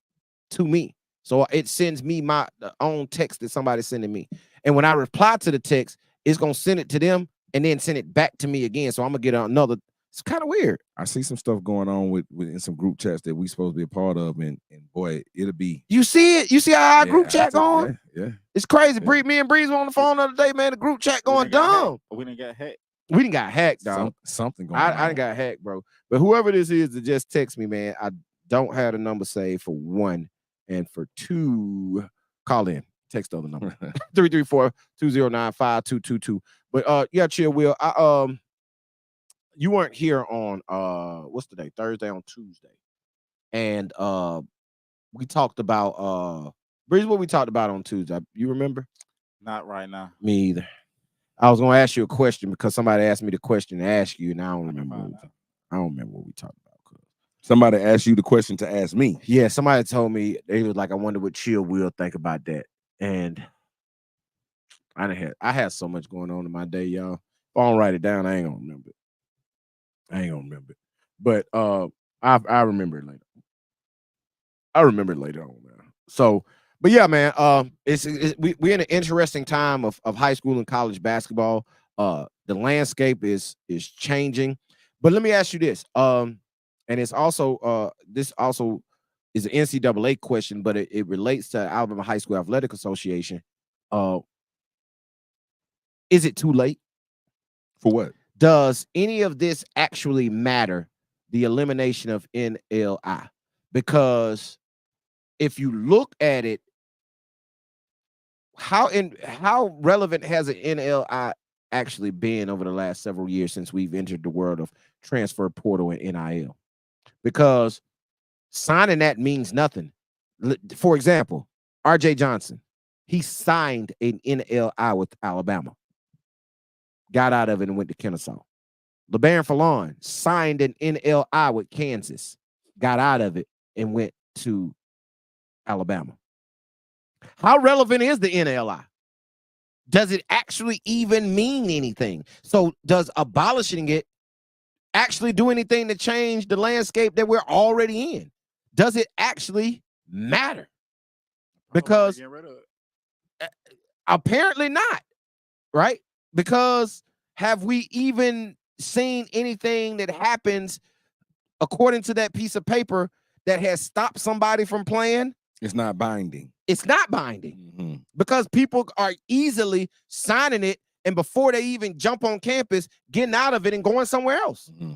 to me. So it sends me my own text that somebody's sending me. And when I reply to the text, it's going to send it to them and then send it back to me again. So I'm going to get another. It's kind of weird. I see some stuff going on with in some group chats that we supposed to be a part of. And boy, it'll be. You see it? You see how our group chat going? Yeah. It's crazy. Yeah. Me and Breeze were on the phone the other day, man. The group chat going dumb. We didn't get hacked. We didn't got hacked, dog. Something going on. I didn't got hacked, bro. But whoever this is that just text me, man, I don't have the number saved for one. And for two, call in. Text the other number. 334-209-5222. But yeah, Chill Will. You weren't here on what's the day? Thursday on Tuesday. And we talked about Breeze, what we talked about on Tuesday. You remember? Not right now. Me either. I was gonna ask you a question because somebody asked me the question to ask you, and I don't remember. I don't remember what we talked about. Somebody asked you the question to ask me. Yeah, somebody told me, they was like, I wonder what Chill Will think about that. And I had so much going on in my day, y'all. If I don't write it down, I ain't gonna remember it. But I remember it later. I remember it later on, man. So, but yeah, man, we're in an interesting time of high school and college basketball. The landscape is changing. But let me ask you this. And it's also this also is an NCAA question, but it relates to Alabama High School Athletic Association. Is it too late? For what? Does any of this actually matter? The elimination of NLI? Because if you look at it, how relevant has an NLI actually been over the last several years since we've entered the world of transfer portal and NIL? Because signing that means nothing. For example, RJ Johnson, he signed an NLI with Alabama, got out of it and went to Kennesaw. LeBaron Fallon signed an NLI with Kansas, got out of it and went to Alabama. How relevant is the NLI? Does it actually even mean anything? So does abolishing it actually do anything to change the landscape that we're already in? Does it actually matter? Because apparently not, right? Because have we even seen anything that happens according to that piece of paper that has stopped somebody from playing? It's not binding. It's not binding. Mm-hmm. Because people are easily signing it, and before they even jump on campus, getting out of it and going somewhere else. Mm-hmm.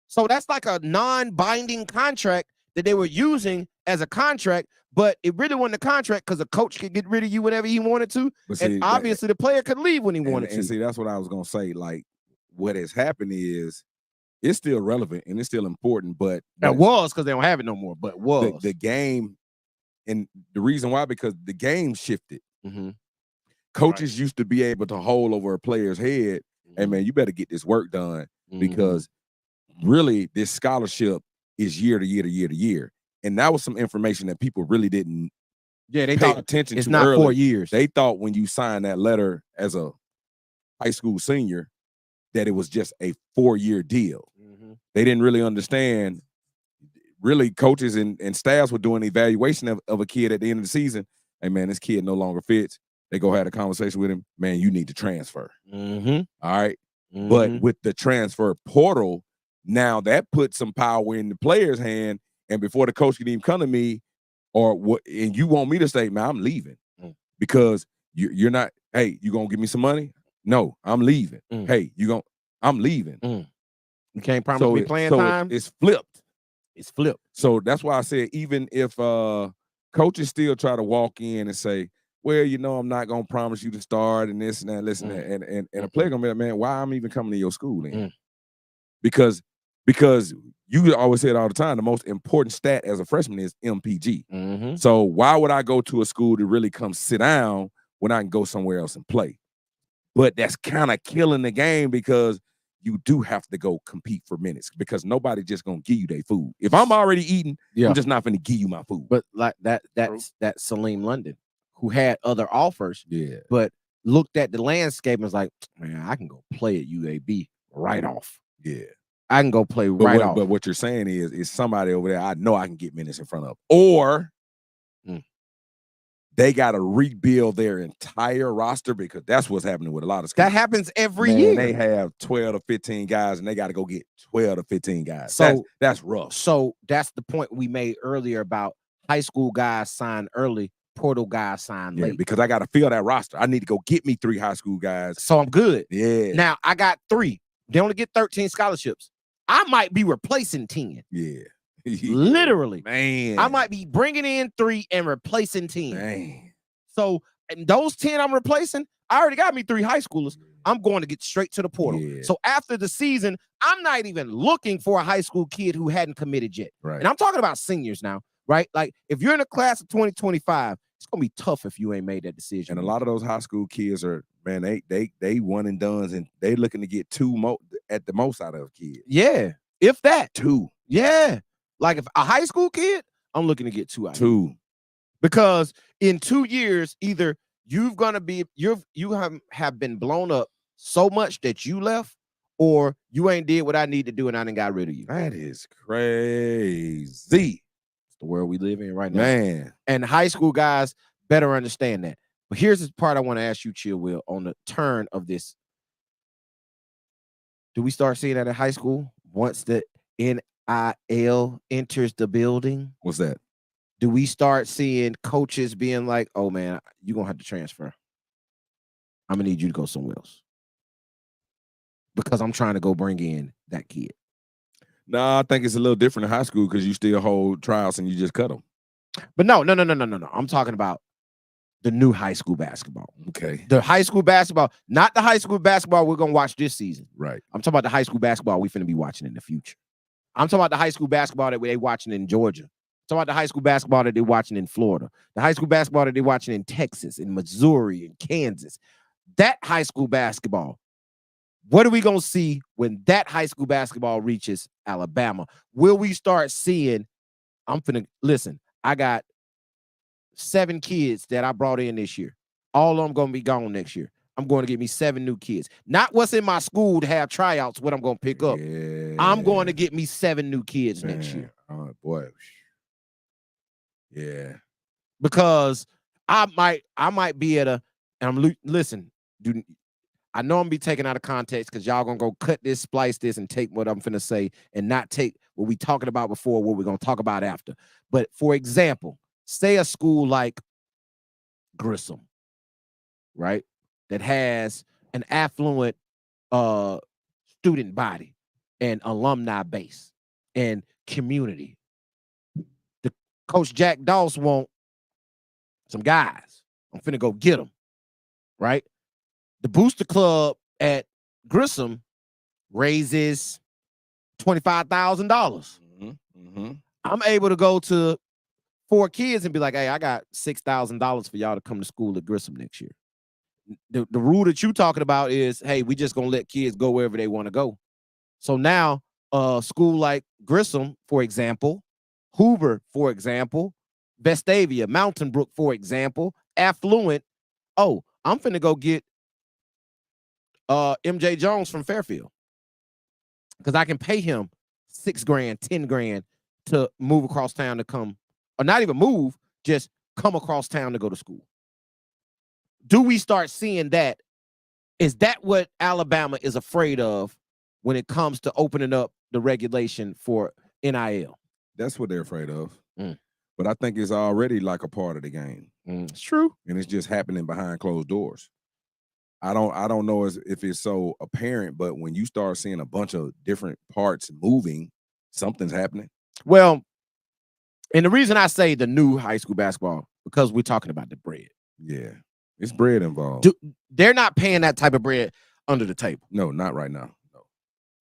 So that's like a non-binding contract that they were using as a contract, but it really wasn't a contract because the coach could get rid of you whenever he wanted to, and obviously the player could leave when he wanted to. And see, that's what I was gonna say. Like, what has happened is it's still relevant and it's still important, but it was because they don't have it no more. But was the game, and the reason why, because the game shifted. Mm-hmm. Coaches used to be able to hold over a player's head, hey man, you better get this work done because really this scholarship is year to year to year to year. And that was some information that people really didn't they pay attention it's to not early. 4 years. They thought when you signed that letter as a high school senior that it was just a 4-year deal. They didn't really understand. Really, coaches and staffs were doing evaluation of a kid at the end of the season. Hey man, this kid no longer fits. They go have a conversation with him. Man, you need to transfer. All right. But with the transfer portal, now that puts some power in the player's hand. And before the coach can even come to me, or what, and you want me to say, man, I'm leaving because you're not. Hey, you gonna give me some money? No, I'm leaving. Hey, I'm leaving. You can't promise me playing time. It's flipped. It's flipped. So that's why I said even if coaches still try to walk in and say, well, you know, I'm not gonna promise you to start and this and that, listen, and a player gonna be like, man, why I'm even coming to your school then? Because you always say it all the time, the most important stat as a freshman is MPG. So why would I go to a school to really come sit down when I can go somewhere else and play? But that's kind of killing the game because you do have to go compete for minutes because nobody just gonna give you their food. If I'm already eating, I'm just not gonna give you my food. But like that's Salim London, who had other offers, but looked at the landscape and was like, man, I can go play at UAB right off. I can go play off. But what you're saying is somebody over there I know I can get minutes in front of. Or they got to rebuild their entire roster because that's what's happening with a lot of schools. That happens every year. They have 12 to 15 guys, and they got to go get 12 to 15 guys. So that's rough. So that's the point we made earlier about high school guys sign early, portal guys sign late. Because I got to fill that roster. I need to go get me 3 high school guys. So I'm good. Yeah. Now I got 3. They only get 13 scholarships. I might be replacing 10. Yeah. Literally. Man. I might be bringing in 3 and replacing 10. Man. So and those 10 I'm replacing, I already got me 3 high schoolers. I'm going to get straight to the portal. So after the season, I'm not even looking for a high school kid who hadn't committed yet. And I'm talking about seniors now, right? Like if you're in a class of 2025, it's gonna be tough if you ain't made that decision. And a lot of those high school kids are, man, they one and dones, and they looking to get 2 at the most out of a kid. Yeah, if that 2. Yeah, like if a high school kid, I'm looking to get 2 out. 2. Because in 2 years, either you have been blown up so much that you left, or you ain't did what I need to do and I done got rid of you. That is crazy. It's the world we live in right now. Man. And high school guys better understand that. But here's the part I want to ask you, Chill Will, on the turn of this. Do we start seeing that at high school once the NIL enters the building? What's that? Do we start seeing coaches being like, oh, man, you're going to have to transfer. I'm going to need you to go somewhere else because I'm trying to go bring in that kid. No, I think it's a little different in high school because you still hold tryouts and you just cut them. But no. I'm talking about the new high school basketball. Okay. The high school basketball, not the high school basketball we're going to watch this season. Right. I'm talking about the high school basketball we're finna be watching in the future. I'm talking about the high school basketball that they're watching in Georgia. I'm talking about the high school basketball that they're watching in Florida. The high school basketball that they're watching in Texas, in Missouri, in Kansas. That high school basketball. What are we going to see when that high school basketball reaches Alabama? Will we start seeing, listen, I got 7 kids that I brought in this year. All of them going to be gone next year. I'm going to get me 7 new kids. Not what's in my school to have tryouts, what I'm going to pick up. Yeah. I'm going to get me 7 new kids next year. Oh, boy. Yeah. Because I might be at a, and listen, dude, I know I'm gonna be taken out of context because y'all gonna go cut this, splice this, and take what I'm finna say and not take what we talking about before, what we're gonna talk about after. But for example, say a school like Grissom, right? That has an affluent student body and alumni base and community. The Coach Jack Doss want some guys. I'm finna go get them, right? The Booster Club at Grissom raises $25,000. I'm able to go to 4 kids and be like, hey, I got $6,000 for y'all to come to school at Grissom next year. the rule that you talking about is, hey, we just gonna let kids go wherever they want to go. So now, school like Grissom, for example, Hoover, for example, Vestavia, Mountain Brook, for example, Affluent. Oh, I'm finna go get MJ Jones from Fairfield because I can pay him $6 grand, 10 grand to move across town to come, or not even move, just come across town to go to school. Do we start seeing that? Is that what Alabama is afraid of when it comes to opening up the regulation for NIL? That's what they're afraid of. Mm. But I think it's already like a part of the game. It's true. And it's just happening behind closed doors. I don't know if it's so apparent, but when you start seeing a bunch of different parts moving, something's happening. Well, and the reason I say the new high school basketball, because we're talking about the bread. Yeah. It's bread involved. They're not paying that type of bread under the table. No, not right now. No.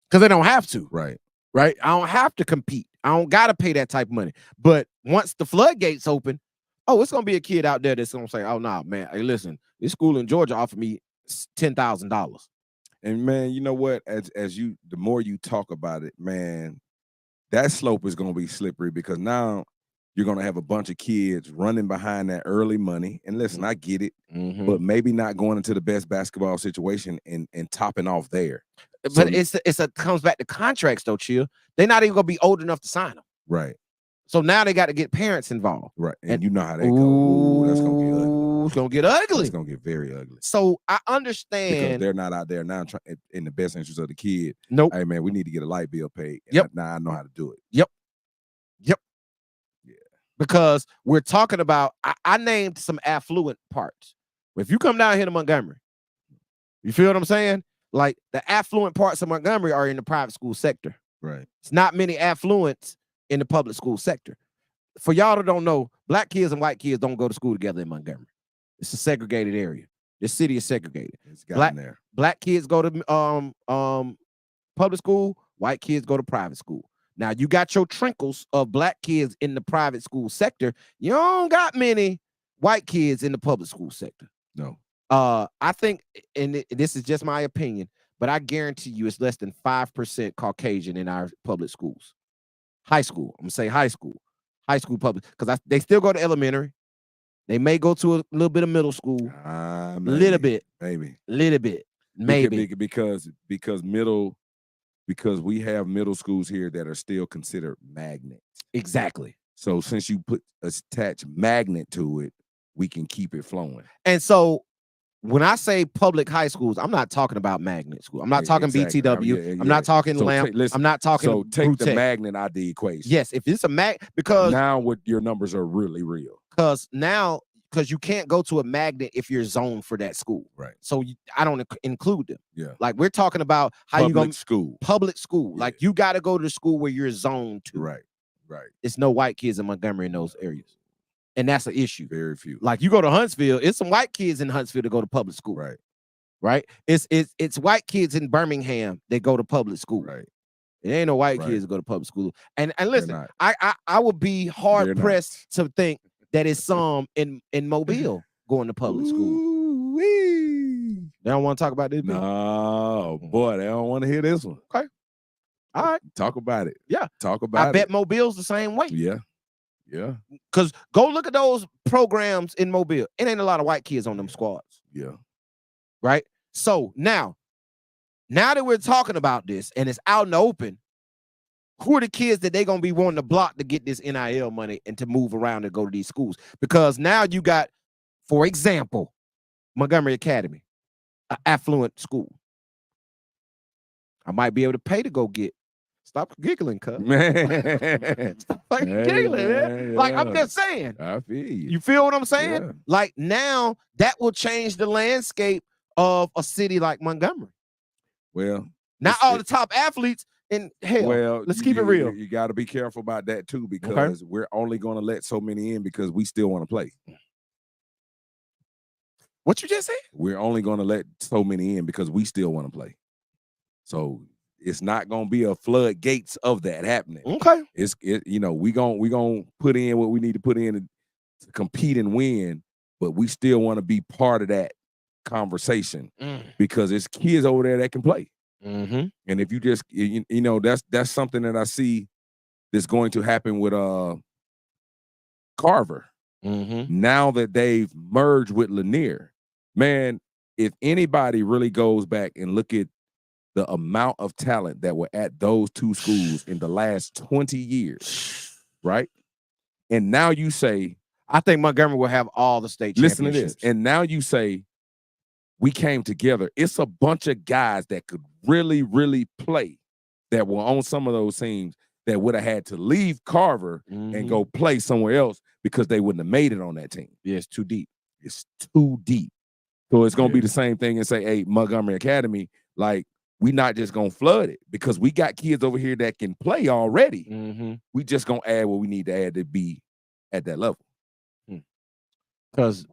Because they don't have to. Right. Right? I don't have to compete. I don't got to pay that type of money. But once the floodgates open, it's going to be a kid out there that's going to say, oh, nah, man, hey, listen, this school in Georgia offered me $10,000. And, man, you know what? The more you talk about it, man, that slope is going to be slippery because now you're going to have a bunch of kids running behind that early money. And listen, I get it, but maybe not going into the best basketball situation and topping off there. But it comes back to contracts, though, Chill. They're not even going to be old enough to sign them. Right. So now they got to get parents involved. Right. And you know how that goes. Ooh, that's going to get ugly. It's going to get ugly. It's going to get very ugly. So I understand. Because they're not out there now trying in the best interest of the kid. Nope. Hey, man, we need to get a light bill paid. Yep. Now I know how to do it. Yep. Yeah. Because we're talking about, I named some affluent parts. If you come down here to Montgomery, you feel what I'm saying? Like the affluent parts of Montgomery are in the private school sector. Right. It's not many affluents in the public school sector. For y'all that don't know, black kids and white kids don't go to school together in Montgomery. It's a segregated area. This city is segregated. It's gotten there. Black kids go to public school, white kids go to private school. Now you got your trinkles of black kids in the private school sector. You don't got many white kids in the public school sector. No. I think, and this is just my opinion, but I guarantee you it's less than 5% Caucasian in our public schools. High school. I'm gonna say high school public, because they still go to elementary. They may go to a little bit of middle school. Little bit, maybe. Because we have middle schools here that are still considered magnets. Exactly. So since you attach magnet to it, we can keep it flowing. And so when I say public high schools, I'm not talking about magnet school. I'm not talking BTW. I'm not talking LAMP. I'm not talking. So take the magnet out of the equation. Yes, if it's a because now what your numbers are really real. Because you can't go to a magnet if you're zoned for that school. Right. So I don't include them. Yeah. Like we're talking about how you go public school. Yeah. Like you got to go to the school where you're zoned to. Right. Right. It's no white kids in Montgomery in those areas. And that's an issue. Very few. Like you go to Huntsville, it's some white kids in Huntsville to go to public school. Right. Right. It's white kids in Birmingham that go to public school. Right. It ain't no white kids that go to public school. And listen, I would be hard pressed to think that it's some in Mobile going to public school. They don't want to talk about this. No, boy, they don't want to hear this one. Okay. All right. Talk about it. Yeah. Talk about it. I bet Mobile's the same way. Yeah. Yeah. Because go look at those programs in Mobile. It ain't a lot of white kids on them squads. Yeah. Right? So now that we're talking about this and it's out in the open, who are the kids that they're going to be wanting to block to get this NIL money and to move around and go to these schools? Because now you got, for example, Montgomery Academy, an affluent school. I might be able to pay to go get. Stop giggling, cuz. Stop giggling, man. Like, I'm just saying. I feel you. You feel what I'm saying? Yeah. Like, now that will change the landscape of a city like Montgomery. Well, not all the top athletes in hell. Well, let's keep it real. You got to be careful about that too, because we're only going to let so many in because we still want to play. What you just said? We're only going to let so many in because we still want to play. So it's not going to be a floodgates of that happening. Okay. We going to put in what we need to put in to compete and win, but we still want to be part of that conversation because it's kids over there that can play. And if you just, you know, that's something that I see that's going to happen with Carver. Now that they've merged with Lanier, man, if anybody really goes back and look at the amount of talent that were at those two schools in the last 20 years, right? And now you say, I think Montgomery will have all the state listen championships. to this. And now you say, we came together. It's a bunch of guys that could really, really play that were on some of those teams that would have had to leave Carver and go play somewhere else because they wouldn't have made it on that team. Yeah, it's too deep. It's too deep. So it's going to be the same thing and say, hey, Montgomery Academy, like, we not just going to flood it because we got kids over here that can play already. We just going to add what we need to add to be at that level. Because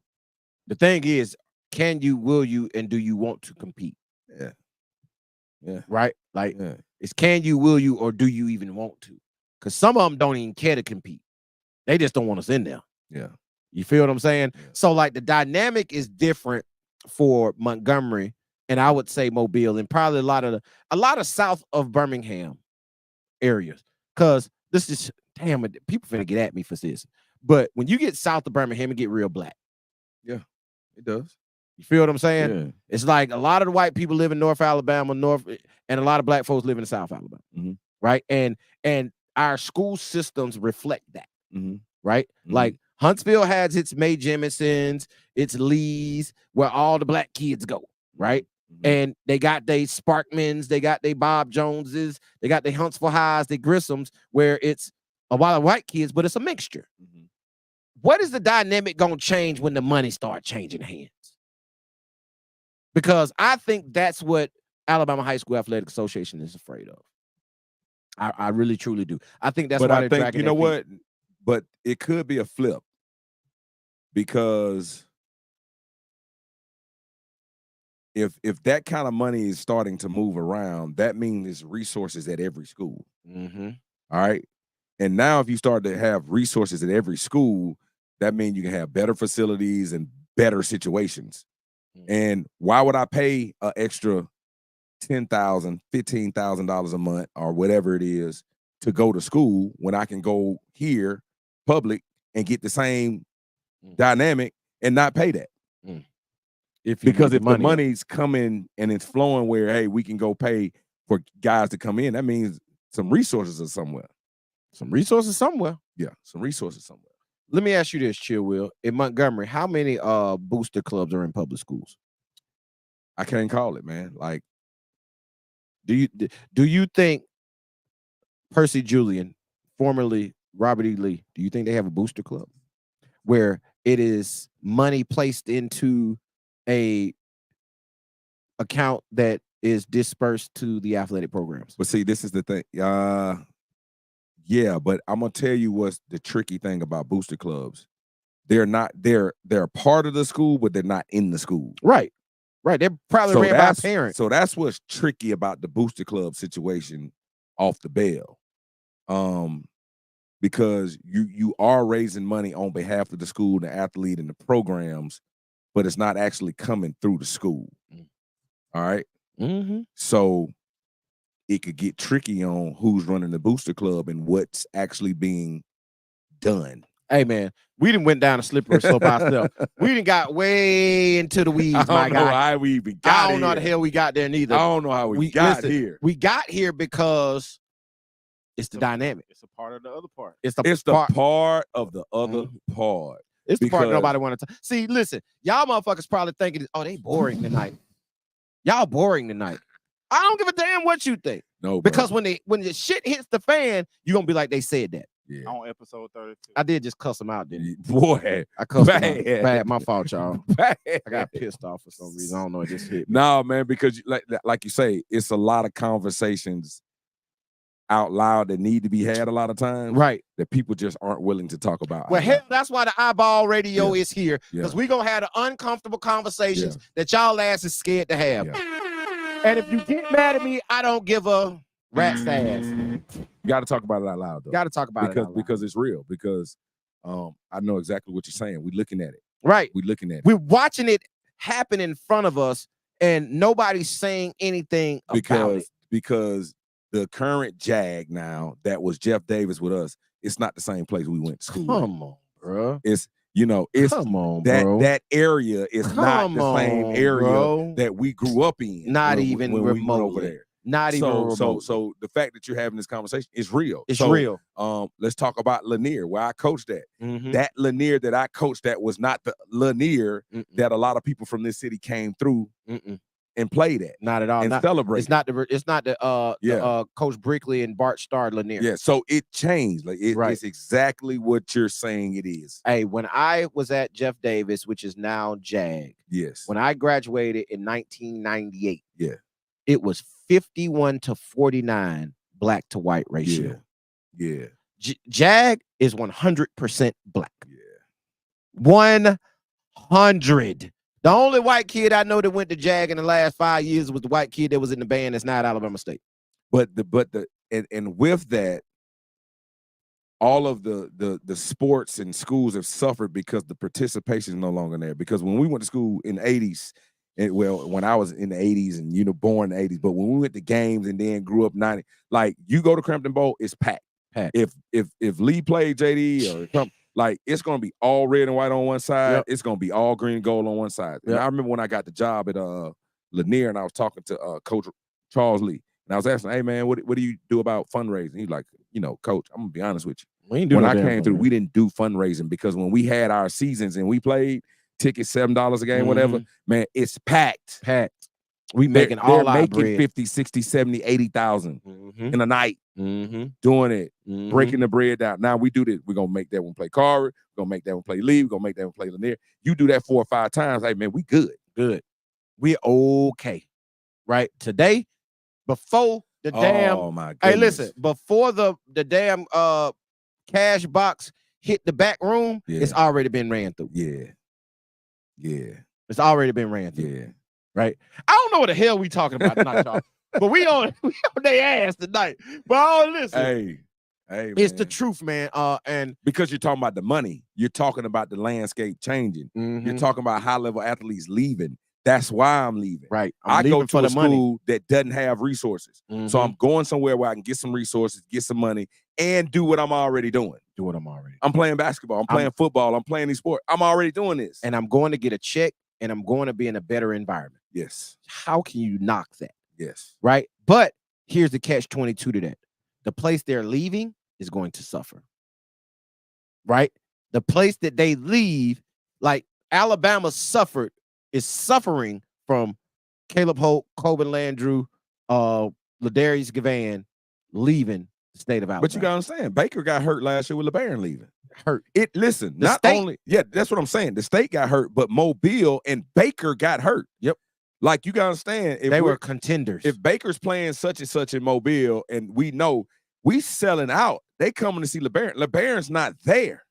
the thing is, can you, will you, and do you want to compete? Yeah. Right? Like, it's can you, will you, or do you even want to? Because some of them don't even care to compete. They just don't want us in there. Yeah. You feel what I'm saying? Yeah. So, like, the dynamic is different for Montgomery, and I would say Mobile, and probably a lot of south of Birmingham areas. Because this is, damn it, people finna get at me for this. But when you get south of Birmingham, it get real black. Yeah, it does. You feel what I'm saying? Yeah. It's like a lot of the white people live in North Alabama, and a lot of black folks live in South Alabama. Right? And our school systems reflect that. Right? Like Huntsville has its Mae Jemisons, its Lees, where all the black kids go. Right? And they got their Sparkmans, they got their Bob Joneses, they got their Huntsville Highs, their Grissoms, where it's a lot of white kids, but it's a mixture. What is the dynamic going to change when the money start changing hands? Because I think that's what Alabama High School Athletic Association is afraid of. I really, truly do. I think that's why I they're think, dragging you know their feet. what? But it could be a flip because if that kind of money is starting to move around, that means there's resources at every school. All right. And now if you start to have resources at every school, that means you can have better facilities and better situations. And why would I pay an extra $10,000, $15,000 a month or whatever it is to go to school when I can go here, public, and get the same dynamic and not pay that? Because if the money's coming and it's flowing where, hey, we can go pay for guys to come in, that means some resources are somewhere. Some resources somewhere. Yeah, some resources somewhere. Let me ask you this, Chill Will. In Montgomery, how many booster clubs are in public schools? I can't call it, man. Like, do you think Percy Julian, formerly Robert E. Lee, do you think they have a booster club where it is money placed into a account that is dispersed to the athletic programs? But see, this is the thing. Yeah, but I'm gonna tell you what's the tricky thing about booster clubs. They're part of the school, but they're not in the school. Right. They're probably ran by parents. So that's what's tricky about the booster club situation off the bail. Because you are raising money on behalf of the school, the athlete, and the programs, but it's not actually coming through the school. All right. So it could get tricky on who's running the booster club and what's actually being done. Hey, man, we done went down a slippery slope ourselves. We done got way into the weeds, my guy. I don't know how we even got I don't know how the hell we got there neither. I don't know how we got here. We got here because it's the dynamic. It's a part of the other part. It's the part of the other part. It's the part nobody want to see. Listen, y'all motherfuckers probably thinking, oh, they boring tonight. Y'all boring tonight. I don't give a damn what you think. No, because when the shit hits the fan, you're gonna be like, they said that. Yeah. On episode 32. I did just cuss them out, didn't I? Boy, I cussed them out. bad. Bad, my fault, y'all. Bad. I got pissed off for some reason. I don't know. It just hit me. No, man, because like you say, it's a lot of conversations out loud that need to be had a lot of times. Right. That people just aren't willing to talk about. Well, hell, that's why the iBALL radio is here. Because we're gonna have the uncomfortable conversations that y'all ass is scared to have. And if you get mad at me, I don't give a rat's ass. You got to talk about it out loud, though. Got to talk about it because it's real. Because I know exactly what you're saying. We're looking at it. Right. We're looking at it. We're watching it happen in front of us and nobody's saying anything about it. Because the current Jag now that was Jeff Davis with us, it's not the same place we went to school. Come on, bro. It's it's come on, that bro. that area is not the same area that we grew up in. Not even when remotely. we went over there. Not even remotely. So the fact that you're having this conversation is real. It's real. Let's talk about Lanier, where I coached at. Mm-hmm. That Lanier that I coached at was not the Lanier that a lot of people from this city came through and played at. Not at all. And celebrated. It's not the Coach Brickley and Bart Starr Lanier. Yeah, so it changed. Like it's exactly what you're saying it is. Hey, when I was at Jeff Davis, which is now JAG, yes. When I graduated in 1998, it was 51 to 49 black to white ratio. Yeah. JAG is 100% black. Yeah. 100. The only white kid I know that went to JAG in the last 5 years was the white kid that was in the band that's not at Alabama State. But with that, all of the sports and schools have suffered because the participation is no longer there. Because when we went to school in the 80s, when I was in the 80s and born in the 80s, but when we went to games and then grew up 90, like you go to Crampton Bowl, it's packed. If Lee played JD or something, like it's gonna be all red and white on one side, it's gonna be all green and gold on one side. And I remember when I got the job at Lanier and I was talking to Coach Charles Lee, and I was asking, hey man, what do you do about fundraising? He's like, Coach, I'm gonna be honest with you. When I came through, we didn't do fundraising because when we had our seasons and we played, tickets $7 a game, whatever, man, it's packed. We making all our bread. 50, 60, 70, 80,000 in a night. Doing it, breaking the bread down. Now we do this. We're gonna make that one play Carver. We're gonna make that one play Lee. We're gonna make that one play Lanier. You do that 4 or 5 times, hey man, we good. We okay. Right? Today, before the damn my goodness. hey, listen, before the damn cash box hit the back room, it's already been ran through. It's already been ran through. Right? I don't know what the hell we talking about tonight, y'all. But we on their ass tonight. But listen. Hey, it's the truth, man. And because you're talking about the money, you're talking about the landscape changing. You're talking about high-level athletes leaving. That's why I'm leaving. Right. I go to a school that doesn't have resources. So I'm going somewhere where I can get some resources, get some money, and do what I'm already doing. I'm playing basketball. I'm playing football. I'm playing these sports. I'm already doing this. And I'm going to get a check, and I'm going to be in a better environment. Yes. How can you knock that? Yes. Right. But here's the catch-22 to that. The place they're leaving is going to suffer. Right? The place that they leave, like Alabama is suffering from Caleb Holt, Coben Landrew, Ladarius Gavan leaving the state of Alabama. But you gotta understand, Baker got hurt last year with LeBaron leaving. The not state, only, that's what I'm saying. The state got hurt, but Mobile and Baker got hurt. Yep. Like you gotta understand, if they were contenders. If Baker's playing such and such in Mobile, and we know we selling out, they coming to see LeBaron. LeBaron's not there.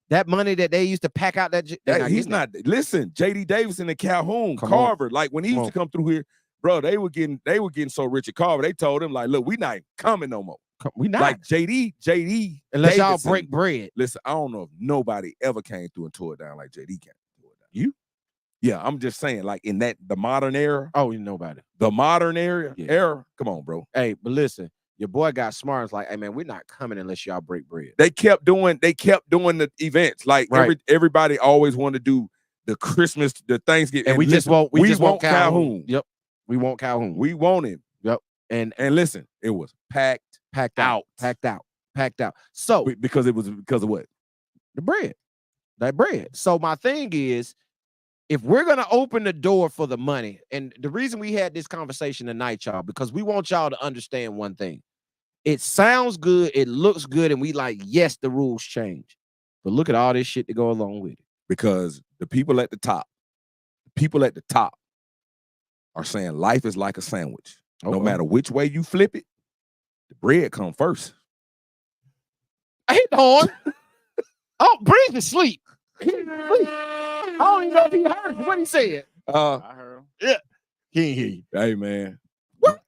That money that they used to pack out he's not. Listen, JD Davidson and Calhoun, Carver, like when he used to come through here, bro, they were getting so rich at Carver. They told him like, look, we not coming no more. We not like JD unless Davidson, y'all break bread. Listen, I don't know if nobody ever came through and tore it down like JD came through it down. You? Yeah, I'm just saying, like in the modern era. Oh, you know about it. The modern era. Come on, bro. Hey, but listen, your boy got smart. It's like, hey man, we're not coming unless y'all break bread. They kept doing the events. Like everybody always wanted to do the Christmas, the Thanksgiving. And we just want Calhoun. Yep. We want Calhoun. We want him. Yep. And listen, it was packed out. So because of what? The bread. That bread. So my thing is, if we're gonna open the door for the money, and the reason we had this conversation tonight, y'all, because we want y'all to understand one thing. It sounds good, it looks good, and we like, yes, the rules change. But look at all this shit to go along with it. Because the people at the top are saying life is like a sandwich. No matter which way you flip it, the bread comes first. I hit the horn. Oh, Breeze is asleep. I don't even know if he heard what he said. I heard him. Yeah. He ain't hear you. Hey, man.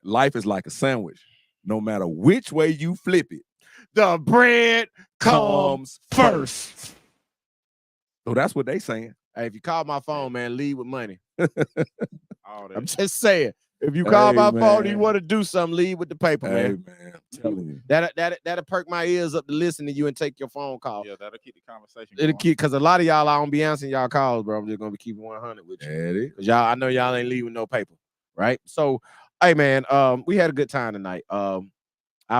Life is like a sandwich. No matter which way you flip it, the bread comes first. So that's what they saying. Hey, if you call my phone, man, leave with money. All that. I'm just saying. If you call my phone and you want to do something, leave with the paper, man. Hey, man, I'm telling you. That'll perk my ears up to listen to you and take your phone call. Yeah, that'll keep the conversation It'll going. keep, because a lot of y'all, I don't be answering y'all calls, bro. I'm just gonna be keeping 100 with you. Yeah, it is. Because y'all, I know y'all ain't leaving no paper, right? So, hey, man, we had a good time tonight. I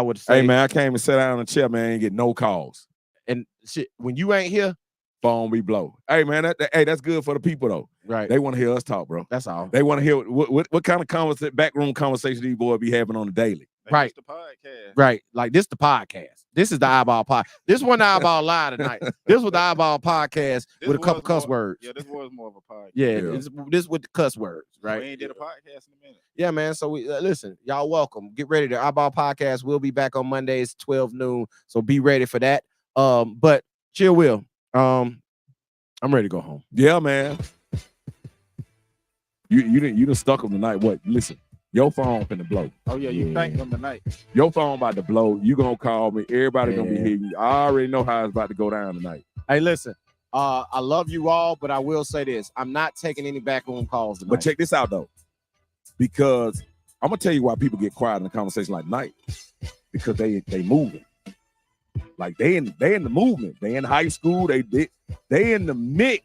would say, hey, man, I came and sat down in the chair, man, and get no calls. And shit, when you ain't here, phone be blow. Hey, man, that's good for the people though. Right? They want to hear us talk, bro. That's all. They want to hear what kind of backroom conversation these boys be having on the daily. Right. The podcast. Right. Like this the podcast. This is the iBALL pod. This wasn't the iBALL live tonight. This was the iBALL podcast with a couple cuss words. Yeah, this was more of a podcast. Yeah. This with the cuss words, right? We ain't did a podcast in a minute. Yeah, man. So we listen, y'all welcome. Get ready. The iBALL podcast will be back on Mondays, 12 noon. So be ready for that. But Chill Will, I'm ready to go home. Yeah, man. You done stuck them tonight. What? Listen, your phone finna blow. Oh yeah, you thank them tonight. Your phone about to blow. You gonna call me. Everybody gonna be hitting you. I already know how it's about to go down tonight. Hey, listen. I love you all, but I will say this: I'm not taking any backroom calls tonight. But check this out though, because I'm gonna tell you why people get quiet in a conversation like tonight. Because they moving. Like they in the movement. They in high school. They in the mix.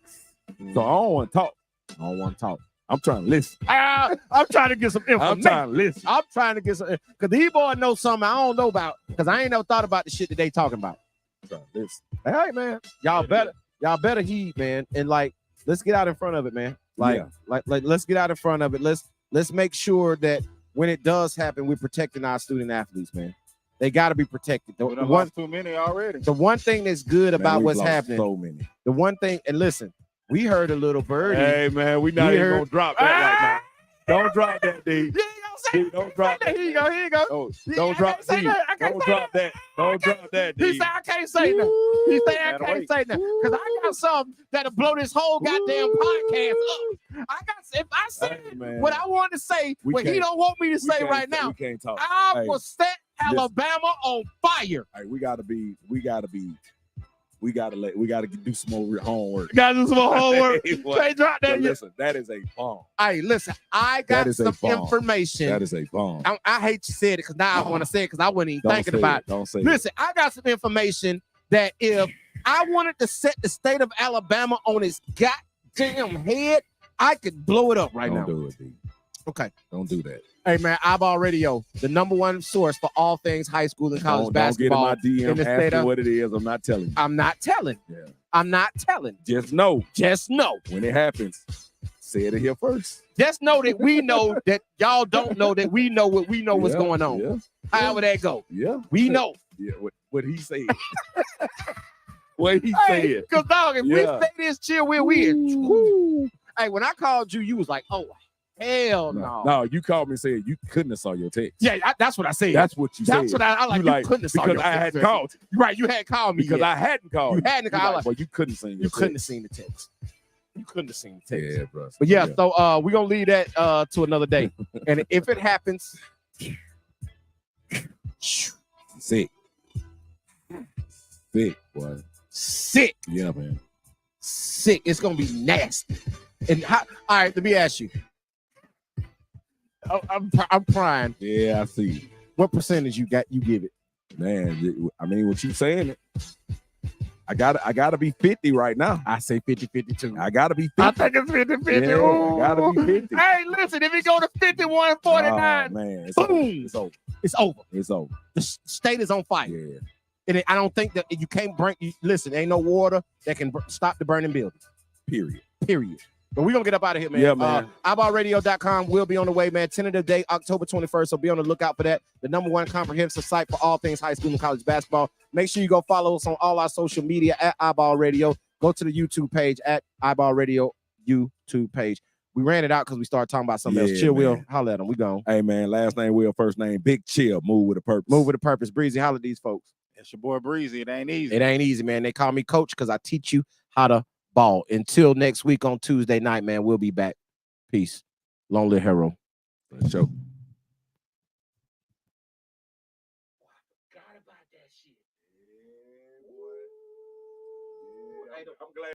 So I don't want to talk. I don't want to talk. I'm trying to listen. I'm trying to get some information. I'm trying to listen. I'm trying to get some, because these boys know something I don't know about, because I ain't never thought about the shit that they talking about. I'm trying to listen. All right, man. Y'all better heed, man. And like, let's get out in front of it, man. Like let's get out in front of it. Let's make sure that when it does happen, we're protecting our student athletes, man. They got to be protected. We done lost too many already. The one thing that's good about what's happening. So many. The one thing, and listen, we heard a little birdie. Hey, man, we not even gonna drop that right now. Don't drop that, D. Don't drop that. Here you go. Don't drop D. Don't drop that. Don't drop that, D. He said I can't say nothing. He said I can't say nothing. Because I got something that'll blow this whole goddamn podcast up. If I said what I want to say, what he don't want me to say right now, we can't talk. I will set Alabama on fire. Hey, we gotta do some more homework. Got to do some more homework. They dropped that. Listen, that is a bomb. Hey, listen, I got some information. That is a bomb. I hate you said it because now I want to say it because I wasn't even thinking about it. Don't say it. Listen, I got some information that if I wanted to set the state of Alabama on its goddamn head, I could blow it up right now. Don't do it, D. Okay. Don't do that. Hey, man, iBALL Radio, the #1 source for all things high school and college basketball. Don't get in my DM asking what it is. I'm not telling you. I'm not telling. Yeah. I'm not telling. Just know. Just know. When it happens, say it here first. Just know that we know that y'all don't know that we know what we know what's going on. Yeah. However that go. Yeah. We know. Yeah. What he said. What he said. Because, dog, if we say this, Chill, we in. Hey, when I called you, you was like, oh, hell no. No, you called me and said you couldn't have saw your text. Yeah, that's what I said. That's what you said. That's what I like. You couldn't have saw your text. Because I had called. Right, you had called me. Because I hadn't called. You hadn't called. Like, well, you couldn't see your text. You couldn't have seen the text. You couldn't have seen the text. Yeah, bro. But yeah, so we're gonna leave that to another day. And if it happens, sick, boy. Sick. Yeah, man. Sick. It's gonna be nasty. And all right, let me ask you. I'm crying. Yeah, I see. What percentage you give it? Man, I mean, what you saying it? I gotta be 50 right now. I say 50-50 too. I gotta be 50. I think it's 50-50. Yeah, I gotta be 50. Hey, listen, if it go to 51-49, man, it's boom, over. It's over. It's over. The state is on fire. Yeah. And I don't think that you can't listen, ain't no water that can stop the burning building. Period. But we're going to get up out of here, man. Yeah, man. iBallRadio.com will be on the way, man. Tentative date, October 21st. So be on the lookout for that. The #1 comprehensive site for all things high school and college basketball. Make sure you go follow us on all our social media at iBALL Radio. Go to the YouTube page at iBALL Radio YouTube page. We ran it out because we started talking about something else. Chill, man. Will. Holla at them. We gone. Hey, man. Last name Will, first name Big Chill. Move with a purpose. Move with a purpose. Breezy, holla at these folks. It's your boy Breezy. It ain't easy. It ain't easy, man. They call me coach because I teach you how to ball. Until next week on Tuesday night, man, we'll be back. Peace. Long live Hero. Show. Forgot about that shit. I'm glad.